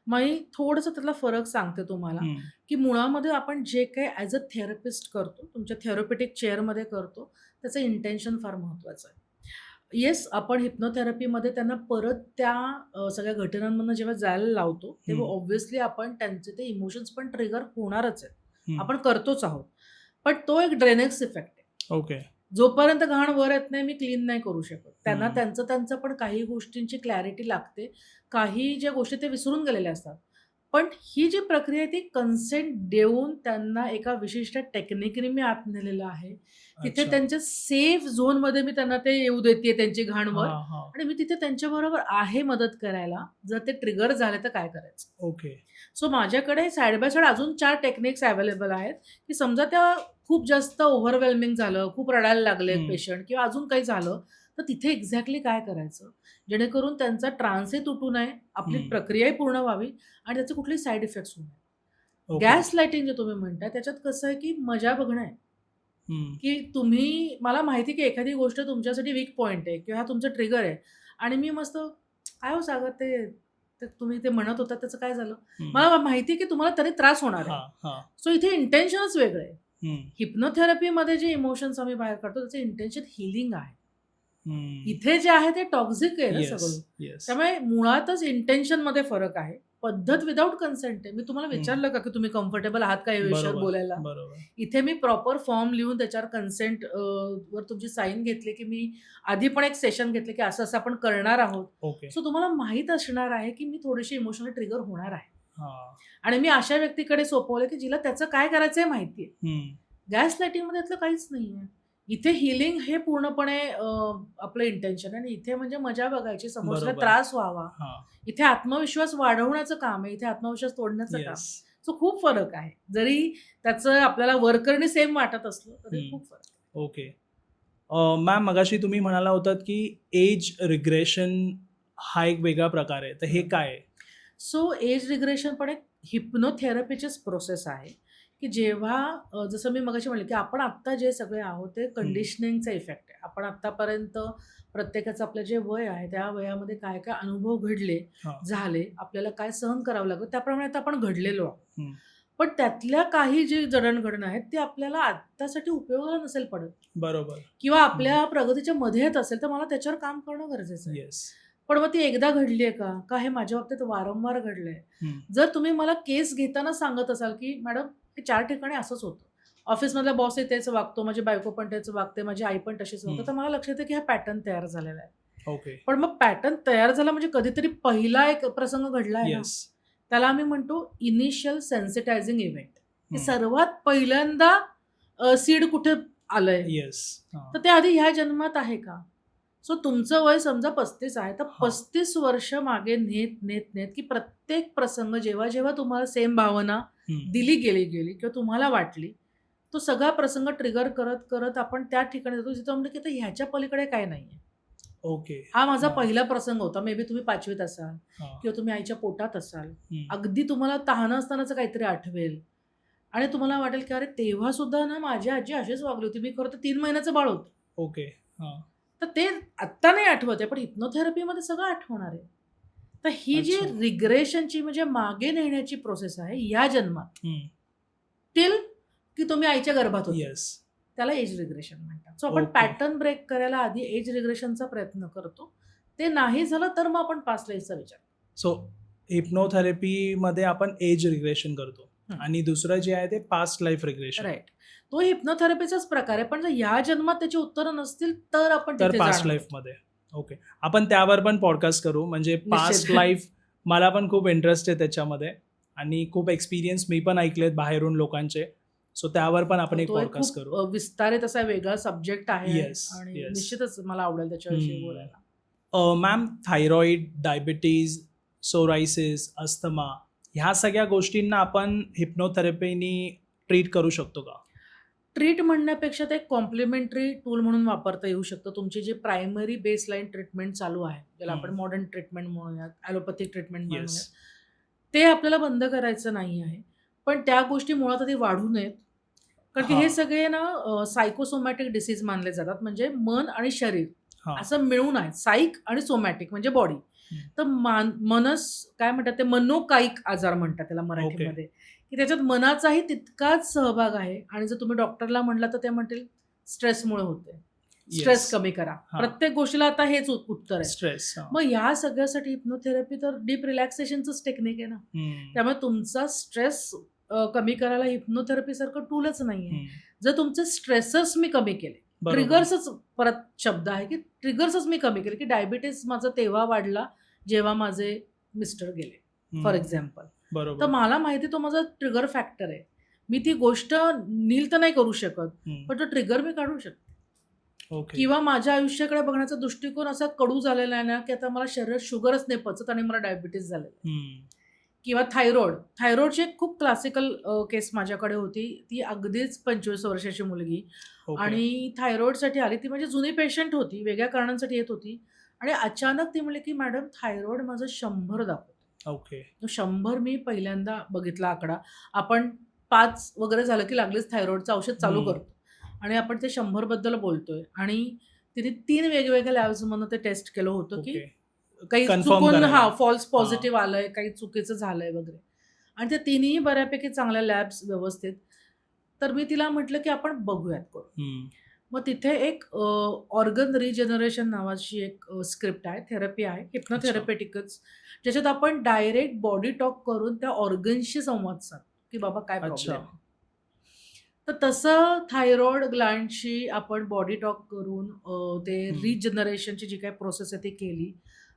मी थोडंसं त्यातला फरक सांगते तुम्हाला, हं, की मुळामध्ये आपण जे काही ॲज अ थेरपिस्ट करतो, तुमच्या थेरपेटिक चेअरमध्ये करतो, त्याचं इंटेन्शन फार महत्त्वाचं आहे. येस, आपण हिप्नोथेरपीमध्ये त्यांना परत त्या सगळ्या घटनांमधनं जेव्हा जायला लावतो, तेव्हा हं, ऑब्व्हियसली आपण त्यांचे ते इमोशन्स पण ट्रिगर होणारच आहेत. हं. आपण करतोच आहोत. पण तो एक ड्रेनेज इफेक्ट आहे. ओके. जोपर्यंत घाण वर येत नाही, मी क्लीन नाही करू शकत. त्यांना हं, त्यांचं पण काही गोष्टींची क्लॅरिटी लागते. काही ज्या गोष्टी ते विसरून गेलेले असतात. पण ही जी प्रक्रिया आहे ती कन्सेंट देऊन त्यांना एका विशिष्ट टेक्निकने मी आत नेलेलं आहे. तिथे अच्छा. त्यांच्या सेफ झोनमध्ये मी त्यांना ते येऊ देतेय त्यांची घाण वर हां, हां. आणि मी तिथे त्यांच्याबरोबर आहे मदत करायला. जर ते ट्रिगर झाले तर काय करायचं? ओके. सो माझ्याकडे साइड बाय साइड अजून 4 टेक्निक्स अवेलेबल आहेत, की समजा त्या खूप जास्त ओव्हरवेल्मिंग झालं, खूप रडायला लागले हं, पेशंट किंवा अजून काही झालं, तर तिथे एक्झॅक्टली काय करायचं? जेणेकरून त्यांचा ट्रान्सही तुटू नये, आपली हं. प्रक्रियाही पूर्ण व्हावी आणि त्याचे कुठलेही साइड इफेक्ट्स होऊ नये. ओके. गॅस लाइटिंग जे तुम्ही म्हणताय, त्याच्यात कसं आहे, की मजा बघणं आहे, हं, की तुम्ही मला माहिती आहे, की एखादी गोष्ट तुमच्यासाठी वीक पॉइंट आहे किंवा हा तुमचा ट्रिगर आहे आणि मी मस्त, "काय हो सागर ते ते तुम्ही ते म्हणत होता त्याचं काय झालं?" हं. मला माहिती आहे, की तुम्हाला तरी त्रास होणार आहे. हां, हां. सो इथे इंटेन्शनच वेगळं आहे. हं, हिप्नोथेरपीमध्ये जे इमोशन्स आम्ही बाहेर काढतो त्याचं इंटेन्शन हीलिंग आहे. हं. इथे जे आहे ते टॉक्सिक आहे ना येस, सगळं. येस. त्यामुळे मुळातच इंटेन्शनमध्ये फरक आहे. पद्धत विदाऊट कन्सेंट आहे. मी तुम्हाला हं. विचारलं का, की तुम्ही कम्फर्टेबल आहात का या विषयावर बरोबर, बोलायला? बरोबर. इथे मी प्रॉपर फॉर्म लिहून त्याच्यावर कन्सेंट वर तुमची साईन घेतली, की मी आधी पण एक सेशन घेतलं, की असं-असं आपण करणार आहोत. ओके. सो तुम्हाला माहीत असणार आहे, की मी थोडीशी इमोशनल ट्रिगर होणार आहे. हां. आणि मी अशा व्यक्तीकडे सोपवलं, की जिला त्याचं काय करायचंय माहिती आहे. हं. गॅस लाइटिंगमध्ये त्यातलं काहीच नाहीये. इथे हीलिंग हे पूर्णपणे आपलं इंटेन्शन आहे आणि इथे म्हणजे मजा बघायची, समोरच्याला बरोबर. त्रास व्हावा. हां. इथे आत्मविश्वास वाढवण्याचं काम आहे, इथे आत्मविश्वास तोडण्याचं काम. येस. सो खूप फरक आहे. जरी त्याचं आपल्याला वर्करनी सेम वाटत असलं, तरी हं. खूप फरक आहे. ओके. मॅम, मगाशी तुम्ही म्हणाला होतात, की एज रिग्रेशन हा एक वेगळा प्रकार आहे. तर हे काय आहे? सो एज रिग्रेशन पण एक हिप्नोथेरपीचीच प्रोसेस आहे, की जेव्हा जसं मी मगाशी म्हटलं, की आपण आत्ता जे सगळे आहोत ते कंडिशनिंगचा इफेक्ट आहे. आपण आत्तापर्यंत प्रत्येकाचं आपलं जे वय आहे, त्या वयामध्ये काय-काय अनुभव घडले, हां. झाले, आपल्याला काय सहन करावं लागलं, त्याप्रमाणे आता आपण घडलेलो आहोत. हं. पण त्यातल्या काही जी जडणघडण आहेत, ती आपल्याला आत्तासाठी उपयोगाला नसेल पडत बरोबर. किंवा आपल्या प्रगतीच्या मध्ये येत असेल, तर मला त्याच्यावर काम करणं गरजेचं आहे. येस. पण मग ती एकदा घडली आहे का हे माझ्या बाबतीत वारंवार घडलंय. हं. जर तुम्ही मला केस घेताना सांगत असाल, की मॅडम हे 4 ठिकाणी असंच होतं. ऑफिसमधला बॉसही तेच वागतो, माझी बायको पण तेच वागते, माझी आई पण तशीच वागते. हं. तर मला लक्षात येतं, की हा पॅटर्न तयार झालेला आहे. ओके. पण मग पॅटर्न तयार झाला म्हणजे कधीतरी पहिला एक प्रसंग घडलाय ना, येस. त्याला आम्ही म्हणतो इनिशियल सेन्सिटायझिंग इव्हेंट. की हं. सर्वात पहिल्यांदा सीड कुठे आलंय, येस. हां. तर ते आधी ह्या जन्मात आहे का? सो तुमचं वय समजा 35 आहे, तर हां. 35 वर्ष मागे नेत, की प्रत्येक प्रसंग जेव्हा तुम्हाला सेम भावना हं. गेली किंवा तुम्हाला वाटली, तो सगळा प्रसंग ट्रिगर करत आपण त्या ठिकाणी जातो जिथं म्हणतो, की आता ह्याच्या पलीकडे काही नाहीये. ओके. हा माझा हां. पहिला प्रसंग होता. मे बी तुम्ही 5वीत असाल हां. किंवा तुम्ही आईच्या पोटात असाल. हं. अगदी तुम्हाला तहानं असतानाचं काहीतरी आठवेल आणि तुम्हाला वाटेल, की अरे तेव्हा सुद्धा ना माझी आजी अशीच वागली होती. मी खरं तर 3 महिन्याचं बाळ होतं. ओके. हां. तर ते आत्ता नाही आठवत आहे, पण हिप्नोथेरपीमध्ये सगळं आठवणार आहे. तर ही जी अच्छा. रिग्रेशनची म्हणजे मागे नेण्याची प्रोसेस आहे या जन्मात, हं. टिल की तुम्ही आईच्या गर्भात होते. येस. त्याला एज रिग्रेशन म्हणतात. सो आपण ओके. पॅटर्न ब्रेक करायला आधी एज रिग्रेशनचा प्रयत्न करतो. ते नाही झालं तर मग आपण पास्ट लाईफचा विचार करतो. सो हिप्नोथेरपीमध्ये आपण एज रिग्रेशन करतो हं. आणि दुसरं जे आहे ते पास्ट लाईफ रिग्रेशन. राइट. तो हिप्नोथेरपीचाच प्रकार आहे. पण जर ह्या जन्मात त्याची उत्तरं नसतील तर आपण तर तिथे पास्ट जाणार. लाईफमध्ये. ओके. आपण त्यावर पण पॉडकास्ट करू. म्हणजे पास्ट निश्चित. लाईफ मला पण खूप इंटरेस्ट आहे त्याच्यामध्ये आणि खूप एक्सपिरियन्स मी पण ऐकलेत बाहेरून लोकांचे. सो त्यावर पण आपण एक तो एक पॉडकास्ट खूप करू. विस्तारित असा वेगळा सब्जेक्ट आहे येस. आणि येस. निश्चितच मला आवडेल त्याच्याविषयी हं. बोलायला. Ma'am, thyroid, diabetes, psoriasis, asthma ह्या सगळ्या गोष्टींना आपण हिप्नोथेरपीनी ट्रीट करू शकतो का? ट्रीट म्हणण्यापेक्षा ते एक कॉम्प्लिमेंटरी टूल म्हणून वापरता येऊ शकतं. तुमची जी प्रायमरी बेसलाईन ट्रीटमेंट चालू आहे, ज्याला आपण हं. मॉडर्न ट्रीटमेंट म्हणूयात, ॲलोपॅथिक ट्रीटमेंट म्हणूयात, येस. ते आपल्याला बंद करायचं नाही आहे. पण त्या गोष्टी मुळात आधी वाढू नयेत. कारण की हे हां. सगळे ना सायकोसोमॅटिक डिसीज मानले जातात. म्हणजे मन आणि शरीर हां. असं मिळून आहे. साईक आणि सोमॅटिक म्हणजे बॉडी. हं. तर मनस काय म्हणतात ते मनोकायिक आजार म्हणतात त्याला ओके. मराठीमध्ये, की त्याच्यात मनाचाही तितकाच सहभाग आहे आणि जर तुम्ही डॉक्टरला म्हटलं तर ते म्हणतील स्ट्रेसमुळे होते. Stress yes. कमी करा. हां. प्रत्येक गोष्टीला आता हेच उत्तर आहे. स्ट्रेस. हां. मग ह्या सगळ्यासाठी हिप्नोथेरपी तर डीप रिलॅक्सेशनचंच टेक्निक आहे ना. हं. त्यामुळे तुमचा स्ट्रेस कमी करायला हिप्नोथेरपीसारखं टूलच नाहीये. हं. जर तुमचे स्ट्रेसर्स मी कमी केले, बरोबर. ट्रिगर्सच परत शब्द आहे, की ट्रिगर्सच मी कमी केले, की डायबिटीज माझा तेव्हा वाढला जेव्हा माझे मिस्टर गेले, हं. For example. तर बरोबर. मला माहिती तो माझा ट्रिगर फॅक्टर आहे. मी ती गोष्ट नील तर नाही करू शकत, हं. पण तो ट्रिगर मी काढू शकते. ओके. किंवा माझ्या आयुष्याकडे बघण्याचा दृष्टिकोन असा कडू झालेला आहे ना, की आता मला शरीरात शुगरच नाही पचत आणि मला डायबिटीज झालेलं आहे. हं. किंवा थायरॉइडची एक खूप क्लासिकल केस माझ्याकडे होती. ती अगदीच 25 वर्षाची मुलगी ओके. आणि थायरॉइडसाठी आली. ती म्हणजे जुनी पेशंट होती, वेगळ्या कारणांसाठी येत होती आणि अचानक ती म्हणली, की "मॅडम थायरॉइड माझं 100 दाखवतं." ओके. 100 मी पहिल्यांदा बघितला आकडा. आपण 5 वगैरे झालं, की लागलीच थायरॉइडचं औषध चालू हं. करतो आणि आपण ते 100 बद्दल बोलतोय आणि तिने 3 वेगवेगळ्या लॅब्समधनं ते टेस्ट केलं होतं, की ओके. काही कन्फर्म चुकून करायला. फॉल्स हां. पॉझिटिव्ह आलंय, काही चुकीचं झालंय वगैरे आणि त्या तिन्ही बऱ्यापैकी चांगल्या लॅब्स व्यवस्थित. तर मी तिला म्हटलं, की आपण बघूयात करून. हं. मग तिथे एक ऑर्गन रिजनरेशन नावाची एक स्क्रिप्ट आहे, थेरपी आहे, अच्छा. हिप्नोथेरपेटिकच, ज्याच्यात आपण डायरेक्ट बॉडी टॉक करून त्या ऑर्गन्सशी संवाद साधतो, की बाबा काय अच्छा. प्रॉब्लेम आहे. तर तसं थायरॉइड ग्लँडशी आपण बॉडी टॉक करून ते हं. रिजनरेशनची जी काही प्रोसेस आहे ती केली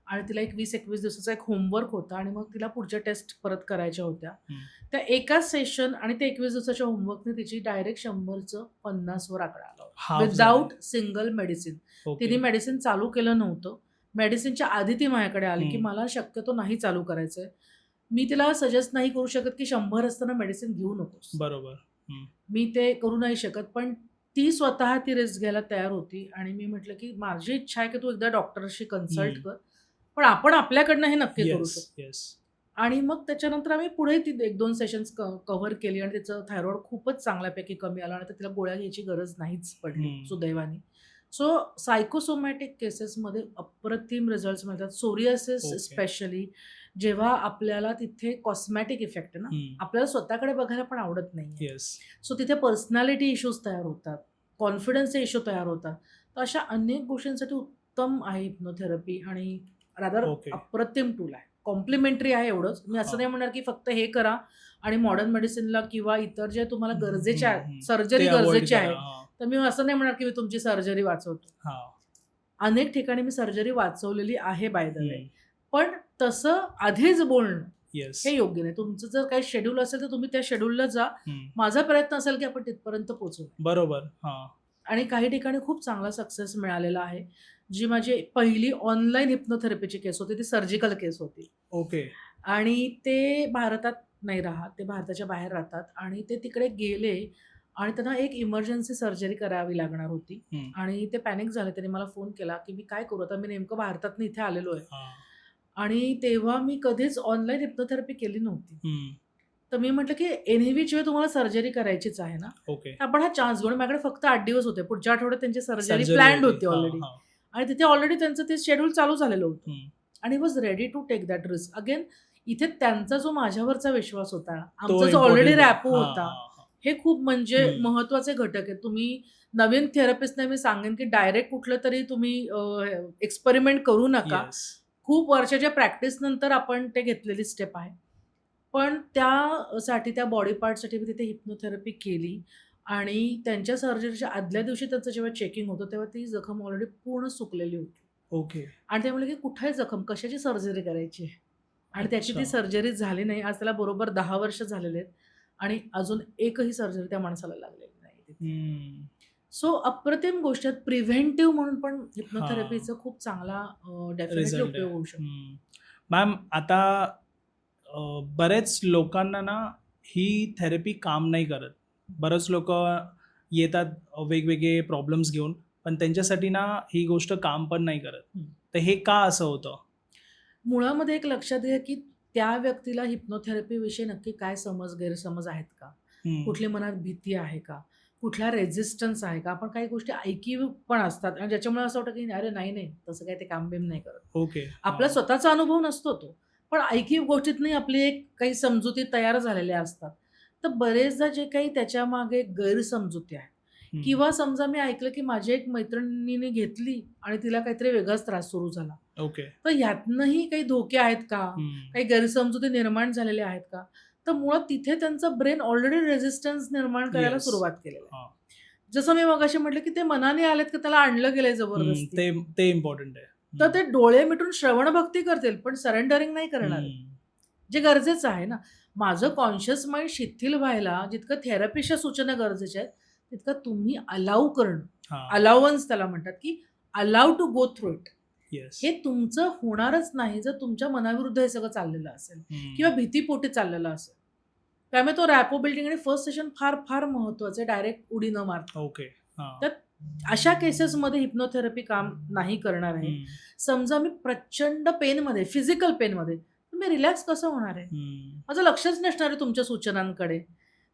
आणि तिला एक 20-21 दिवसाचा एक होमवर्क होता आणि मग तिला पुढच्या टेस्ट परत करायच्या होत्या. हं. त्या एकाच सेशन आणि त्या 21 दिवसाच्या होमवर्कने तिची डायरेक्ट 100चं 50 वर आकडा आला होता. हाफ झाले. Without single medicine. ओके. तिने मेडिसिन चालू केलं नव्हतं. मेडिसिनच्या आधी ती माझ्याकडे आली, की हं. मला शक्यतो नाही चालू करायचंय. मी तिला सजेस्ट नाही करू शकत, की 100 असताना मेडिसिन घेऊ नकोस. बरोबर. हं. मी ते करू नाही शकत. पण ती स्वतः ती रिस्क घ्यायला तयार होती आणि मी म्हटलं, की माझी इच्छा आहे, की तू एकदा डॉक्टरशी कन्सल्ट हं. कर. पण आपण आपल्याकडनं हे नक्की करू येस. शकतो. येस. आणि मग त्याच्यानंतर आम्ही पुढे ती 1-2 सेशन्स कव्हर केली आणि तिचं थायरॉइड खूपच चांगल्यापैकी कमी आलं आणि तिला गोळ्या घ्यायची गरज नाहीच पडली हं. सुदैवाने. सो सायकोसोमॅटिक केसेसमध्ये अप्रतिम रिझल्ट्स मिळतात. Psoriasis okay. स्पेशली जेव्हा आपल्याला तिथे कॉस्मॅटिक इफेक्ट आहे ना, हं. आपल्याला स्वतःकडे बघायला पण आवडत नाही. येस. सो तिथे पर्सनॅलिटी इश्यूज तयार होतात, कॉन्फिडन्सचे इश्यू तयार होतात. तर अशा अनेक गोष्टींसाठी उत्तम आहे हिप्नोथेरपी आणि रादर ओके. अप्रतिम टूल आहे. कॉम्प्लिमेंटरी आहे एवढंच. मी असं हा. नाही म्हणणार की फक्त हे करा आणि मॉडर्न मेडिसिनला किंवा इतर जे तुम्हाला गरजेचे हम्म. आहेत, सर्जरी ते avoid गरजेची करा. आहे, हा. तर मी असं नाही म्हणणार की मी तुमची सर्जरी वाचवतो. हा. अनेक ठिकाणी मी सर्जरी वाचवलेली आहे बाय द वे. हम्म. पण तसं आधीच बोलणं येस. हे योग्य नाही. तुमचं जर काही शेड्यूल असेल तर तुम्ही त्या शेड्यूलला जा. हम्म. माझा प्रयत्न असेल की आपण तिथपर्यंत पोहोचू. बरोबर. हा. आणि काही ठिकाणी खूप चांगला सक्सेस मिळालेला आहे. जी माझी पहिली ऑनलाईन हिप्नोथेरपीची केस होती ती सर्जिकल केस होती. ओके. आणि ते भारतात नाही राहत, ते भारताच्या बाहेर राहतात आणि ते तिकडे गेले आणि त्यांना एक इमर्जन्सी सर्जरी करावी लागणार होती. हम्म. आणि ते पॅनिक झाले. त्यांनी मला फोन केला की मी काय करू आता, मी नेमकं भारतातनं इथे आलेलो आहे. हा. आणि तेव्हा मी कधीच ऑनलाईन हिप्नोथेरपी केली नव्हती. हम्म. तर मी म्हटलं की एनिव्हिच वे तुम्हाला सर्जरी करायचीच आहे ना, ओके. तर आपण हा चान्स घेऊन, माझ्याकडे फक्त 8 दिवस होते. पुढच्या आठवड्यात त्यांची सर्जरी सर्जरी प्लॅन्ड होती. होती हा, ऑलरेडी. हा. आणि तिथे ऑलरेडी त्यांचं ते शेड्यूल चालू झालेलं होतं. हम्म. आणि was ready to take that risk. Again इथे त्यांचा जो माझ्यावरचा विश्वास होता, तो आमचा जो ऑलरेडी important आहे. रॅपो हा, होता, हा, हा. हे खूप म्हणजे हम्म. महत्वाचे घटक आहेत. तुम्ही नवीन थेरपिस्टने मी सांगेन की डायरेक्ट कुठलं तरी तुम्ही एक्सपेरिमेंट करू नका. येस. खूप वर्षाच्या प्रॅक्टिस नंतर आपण ते घेतलेली स्टेप आहे. पण त्यासाठी त्या बॉडी पार्टसाठी मी तिथे हिप्नोथेरपी केली आणि त्यांच्या सर्जरीच्या आदल्या दिवशी त्यांचं जेव्हा चेकिंग होतं तेव्हा ती जखम ऑलरेडी पूर्ण सुकलेली होती. ओके. आणि ते म्हणले की कुठे जखम, कशाची सर्जरी करायची आहे. आणि त्याची ती अच्छा. सर्जरी झाली नाही. आज त्याला बरोबर 10 वर्ष झालेले आहेत आणि अजून एकही सर्जरी त्या माणसाला लागलेली नाही तिथे. हम्म. सो अप्रतिम गोष्ट आहेत. प्रिव्हेंटिव्ह म्हणून पण हा. हिप्नोथेरपीचा खूप चांगला डेफिनेटली रिझल्ट आहे. उपयोग होऊ शकतो. हम्म. मॅम आता बरेच लोकांना ना ही थेरपी काम नाही करत. बरेच लोक येतात वेगवेगळे प्रॉब्लेम्स घेऊन, पण त्यांच्यासाठी ना ही गोष्ट काम पण नाही करत. हम्म. तर हे का असं होतं? मुळामध्ये एक लक्षात घ्या की त्या व्यक्तीला हिप्नोथेरपीविषयी नक्की काय गैरसमज आहेत का, हम्म. कुठली मनात भीती आहे का, कुठला रेझिस्टन्स आहे का. आपण काही गोष्टी ऐकीव पण असतात आणि ज्याच्यामुळे असं वाटतं की अरे नाही नाही तसं काही ते काम बिम नाही करत. ओके. आपला स्वतःचा अनुभव नसतो तो, पण ऐकीव गोष्टीतनी आपली एक काही समजुती तयार झालेल्या असतात. तर बरेचदा जे काही त्याच्या मागे गैरसमजुती आहे हम्म. किंवा समजा मी ऐकलं की माझी एक मैत्रिणीने घेतली आणि तिला काहीतरी वेगळाच त्रास सुरू झाला, ओके. तर ह्यातनंही काही धोके आहेत का, हम्म. काही गैरसमजुती निर्माण झालेल्या आहेत का. तर मुळात तिथे त्यांचं ब्रेन ऑलरेडी रेझिस्टन्स निर्माण करायला Yes. सुरुवात केलेली आहे. हा. जसं मी मगाशी म्हटलं की ते मनाने आलेत की त्याला आणलं गेलंय हम्म. जबरदस्ती, ते इम्पॉर्टंट आहे. तर ते डोळे मिटून श्रवण भक्ती करतील पण सरेंडरिंग नाही करणार, हम्म. जे गरजेचं आहे ना. माझं कॉन्शियस माइंड शिथिल व्हायला जितकं थेरपीच्या सूचना गरजेच्या आहेत तितकं तुम्ही अलाव करणं, हा. अलाउन्स त्याला म्हणतात की allow to go through it, yes. हे तुमचं होणारच नाही जर तुमच्या मनाविरुद्ध हे सगळं चाललेलं असेल किंवा भीतीपोटी चाललेलं असेल. त्यामुळे तो रॅपो बिल्डिंग आणि फर्स्ट सेशन फार फार महत्वाचं आहे, डायरेक्ट उडी न मारता. ओके. हा. तर अशा केसेसमध्ये हिप्नोथेरपी काम नाही करणार आहे. हम्म. समजा मी प्रचंड पेनमध्ये, फिजिकल पेनमध्ये, मी रिलॅक्स कसं होणार आहे, हम्म. माझं लक्षच नसणार आहे तुमच्या सूचनांकडे.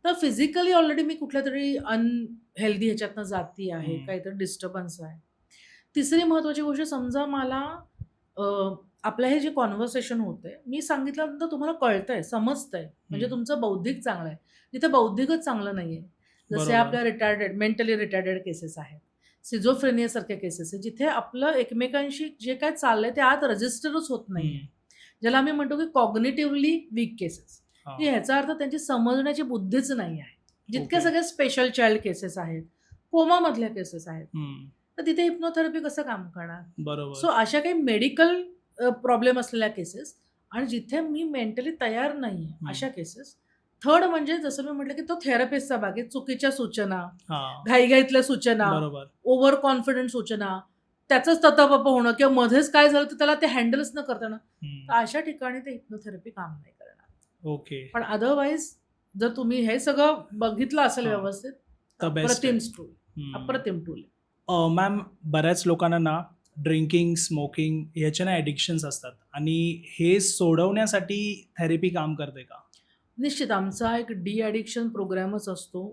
तर फिजिकली ऑलरेडी मी कुठल्या तरी अनहेल्दी ह्याच्यातनं जाती आहे, काहीतरी डिस्टर्बन्स आहे. तिसरी महत्त्वाची गोष्ट, समजा मला आपलं हे जे कॉन्व्हर्सेशन होतंय मी सांगितल्यानंतर तुम्हाला कळतंय, समजतंय, म्हणजे तुमचं बौद्धिक चांगलं आहे. जिथे बौद्धिकच चांगलं नाही आहे, जसे बरोबर. आपल्या रिटायर्डेड, मेंटली रिटायर्डेड केसेस आहेत, सिझोफ्रेनियासारख्या केसेस आहेत, जिथे आपलं एकमेकांशी जे काय चाललंय ते आत रजिस्टरच होत नाही, हम्म. ज्याला आम्ही म्हणतो की कॉग्निटिव्हली वीक केसेस. हा. की ह्याचा अर्थ त्यांची समजण्याची बुद्धीच नाही आहे. जितक्या ओके. सगळ्या स्पेशल चाइल्ड केसेस आहेत, कोमामधल्या केसेस आहेत, हम्म. तर तिथे हिप्नोथेरपी कसं काम करणार. बरोबर. सो अशा काही मेडिकल प्रॉब्लेम असलेल्या केसेस आणि जिथे मी मेंटली तयार नाही आहे अशा केसेस. थर्ड म्हणजे जसं मी म्हटलं की तो थेरपिस्टचा भाग आहे. चुकीच्या सूचना, हा. घाईघाईतल्या सूचना, बरोबर. ओव्हर कॉन्फिडंट सूचना, त्याचंच ततापप होणं किंवा मध्येच काय झालं तर त्याला ते हँडल्स न करताना, हम्म. तर अशा ठिकाणी ते हिप्नोथेरपी काम नाही करणार. ओके. पण अदरवाईज जर तुम्ही हे सगळं बघितलं असेल हा. व्यवस्थित, The best अप्रतिम आहे. टूल, हम्म. अप्रतिम टूल. मॅम बऱ्याच लोकांना ना ड्रिंकिंग, स्मोकिंग ह्याचे ना ॲडिक्शन्स असतात आणि हे सोडवण्यासाठी थेरपी काम करते का? निश्चित आमचा एक डी ॲडिक्शन प्रोग्रामच असतो.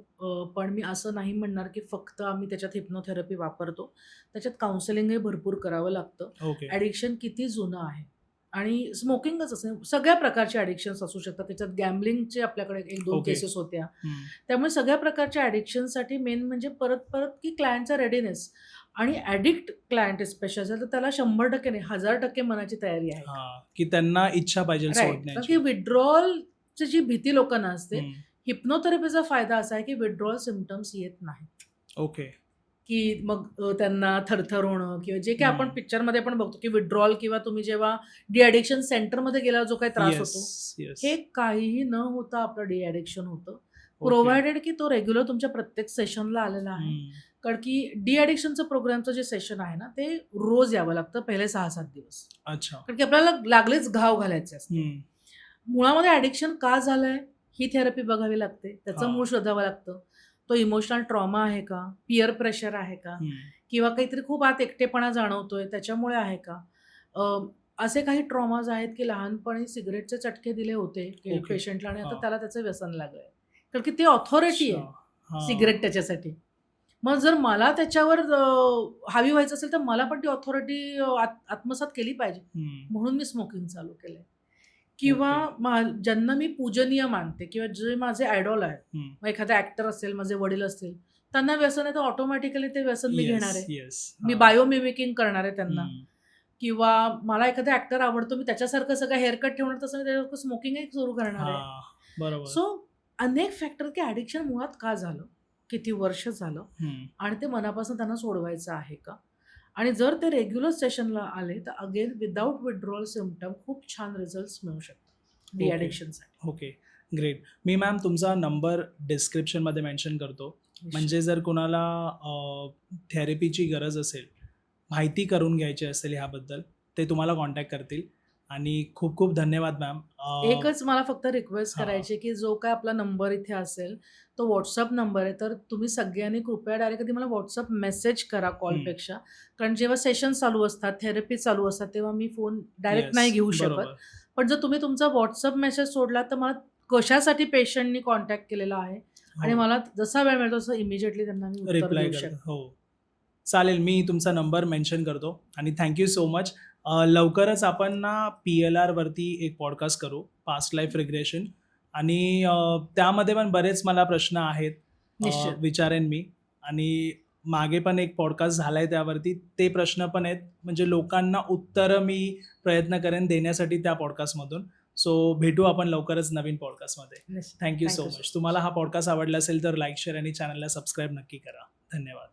पण मी असं नाही म्हणणार की फक्त आम्ही त्याच्यात हिप्नोथेरपी वापरतो. त्याच्यात काउन्सिलिंगही भरपूर करावं लागतं. ओके. ॲडिक्शन किती जुनं आहे आणि स्मोकिंगच असं सगळ्या प्रकारचे ॲडिक्शन्स असू शकतात. त्याच्यात गॅम्बलिंगचे आपल्याकडे 1-2 ओके. केसेस होत्या. हम्म. त्यामुळे सगळ्या प्रकारच्या ॲडिक्शनसाठी मेन म्हणजे परत परत की क्लायंटचा रेडीनेस आणि ॲडिक्ट क्लायंट स्पेशल असेल तर त्याला 100% नाही 1000% मनाची तयारी आहे. हां, की त्यांना इच्छा पाहिजे राईट. कारण सोडण्याची. की विथड्रॉलची जी भीती लोकांना असते, हं. हिप्नोथेरपीचा फायदा असा आहे की विथड्रॉल सिम्प्टम्स येत नाहीत. ओके. की मग त्यांना थरथर होणं किंवा जे काही आपण हं. पिक्चरमध्ये पण बघतो की विथड्रॉल किंवा तुम्ही जेव्हा डी-ॲडिक्शन सेंटरमध्ये गेल्यावर जो काही त्रास येस, होतो, येस. हे काहीही न होता आपलं डी-ॲडिक्शन होतं. ओके. प्रोव्हायडेड की तो रेग्युलर तुमच्या प्रत्येक सेशनला आलेला आहे. हं. कारण की डी-ॲडिक्शनचं प्रोग्रामचं जे सेशन आहे ना, ते रोज यावं लागतं पहिले 6-7 दिवस. अच्छा. कारण की आपल्याला लागलेच घाव घालायचे असतात. हं. मुळामध्ये ॲडिक्शन का झालंय, ही थेरपी बघावी लागते. त्याचं हां. मूळ शोधावं लागतं. तो इमोशनल ट्रॉमा आहे का? पीअर प्रेशर आहे का? हं. किंवा काहीतरी खूप आत एकटेपणा जाणवतोय त्याच्यामुळे आहे का? अ, असे काही ट्रॉमाज आहेत की लहानपणी सिगारेटचे चटके दिले होते ओके. पेशंटला आणि आता हां. त्याला त्याचं व्यसन लागलंय. कारण की ते ऑथॉरिटी अच्छा. आहे हां. सिगारेट त्याच्यासाठी. मग जर मला त्याच्यावर हावी व्हायचं असेल तर मला पण ती ऑथॉरिटी आत्मसात केली पाहिजे. हं. म्हणून मी स्मोकिंग चालू केलंय. किंवा ओके. ज्यांना मी पूजनीय मानते किंवा जे माझे आयडॉल आहेत. हं. मग एखादा ॲक्टर असेल, माझे वडील असतील, त्यांना व्यसन आहे तर ऑटोमॅटिकली ते व्यसन मी घेणार येस, आहे. येस. मी हां. बायोमिमिकिंग करणार आहे त्यांना. हं. किंवा मला एखादा ॲक्टर आवडतो, मी त्याच्यासारखं सगळं हेअरकट ठेवणार तसं मी त्याच्यासारखं स्मोकिंगही सुरू करणार आहे. हां. बरोबर. सो अनेक फॅक्टर की ॲडिक्शन मुळात का झालं? किती वर्ष झालं? हं. आणि ते मनापासून त्यांना सोडवायचं आहे का? आणि जर ते रेग्युलर सेशनला आले तर अगेन विदाऊट विथड्रॉल सिम्प्टम खूप छान रिझल्ट्स मिळू शकतात डी ओके. ॲडिक्शनसाठी. ओके. ग्रेट. मी मॅम तुमचा नंबर डिस्क्रिप्शनमध्ये मेन्शन करतो. म्हणजे जर कुणाला थेरपीची गरज असेल, माहिती करून घ्यायची असेल ह्याबद्दल, ते तुम्हाला कॉन्टॅक्ट करतील. आणि खूप खूप धन्यवाद मॅम. एकच मला फक्त रिक्वेस्ट हां. करायची की जो काय आपला नंबर इथे असेल, तो WhatsApp नंबर आहे. तर तुम्ही सगळ्यांनी कृपया डायरेक्ट कधी मला WhatsApp मेसेज करा कॉलपेक्षा. कारण जेव्हा सेशन चालू असतात, थेरपी चालू असतात, तेव्हा मी फोन डायरेक्ट नाही येस. घेऊ बरोबर. शकत. पण जर तुम्ही तुमचा WhatsApp मेसेज सोडला तर मला कशासाठी पेशंटनी कॉन्टॅक्ट केलेला आहे आणि हो. मला जसा वेळ मिळतो तसं इमिडिएटली त्यांना मी उत्तर रिप्लाय देऊ करतो. शकते. हो. चालेल. मी तुमचा नंबर मेन्शन करतो आणि थँक यू सो मच. लवकरच आपण ना PLR वरती एक पॉडकास्ट करू, पास्ट लाईफ रिग्रेशन. आणि त्यामध्ये पण बरेच मला प्रश्न आहेत. निश्चित. विचारेन मी. आणि मागे पण एक पॉडकास्ट झालाय त्यावरती. ते प्रश्न पण आहेत. म्हणजे लोकांना उत्तरं मी प्रयत्न करेन देण्यासाठी त्या पॉडकास्टमधून. सो भेटू आपण लवकरच नवीन पॉडकास्टमध्ये. निश्चित. Thank you so Thank you so much. तुम्हाला हा पॉडकास्ट आवडला असेल तर लाईक, शेअर आणि चॅनलला सबस्क्राईब नक्की करा. धन्यवाद.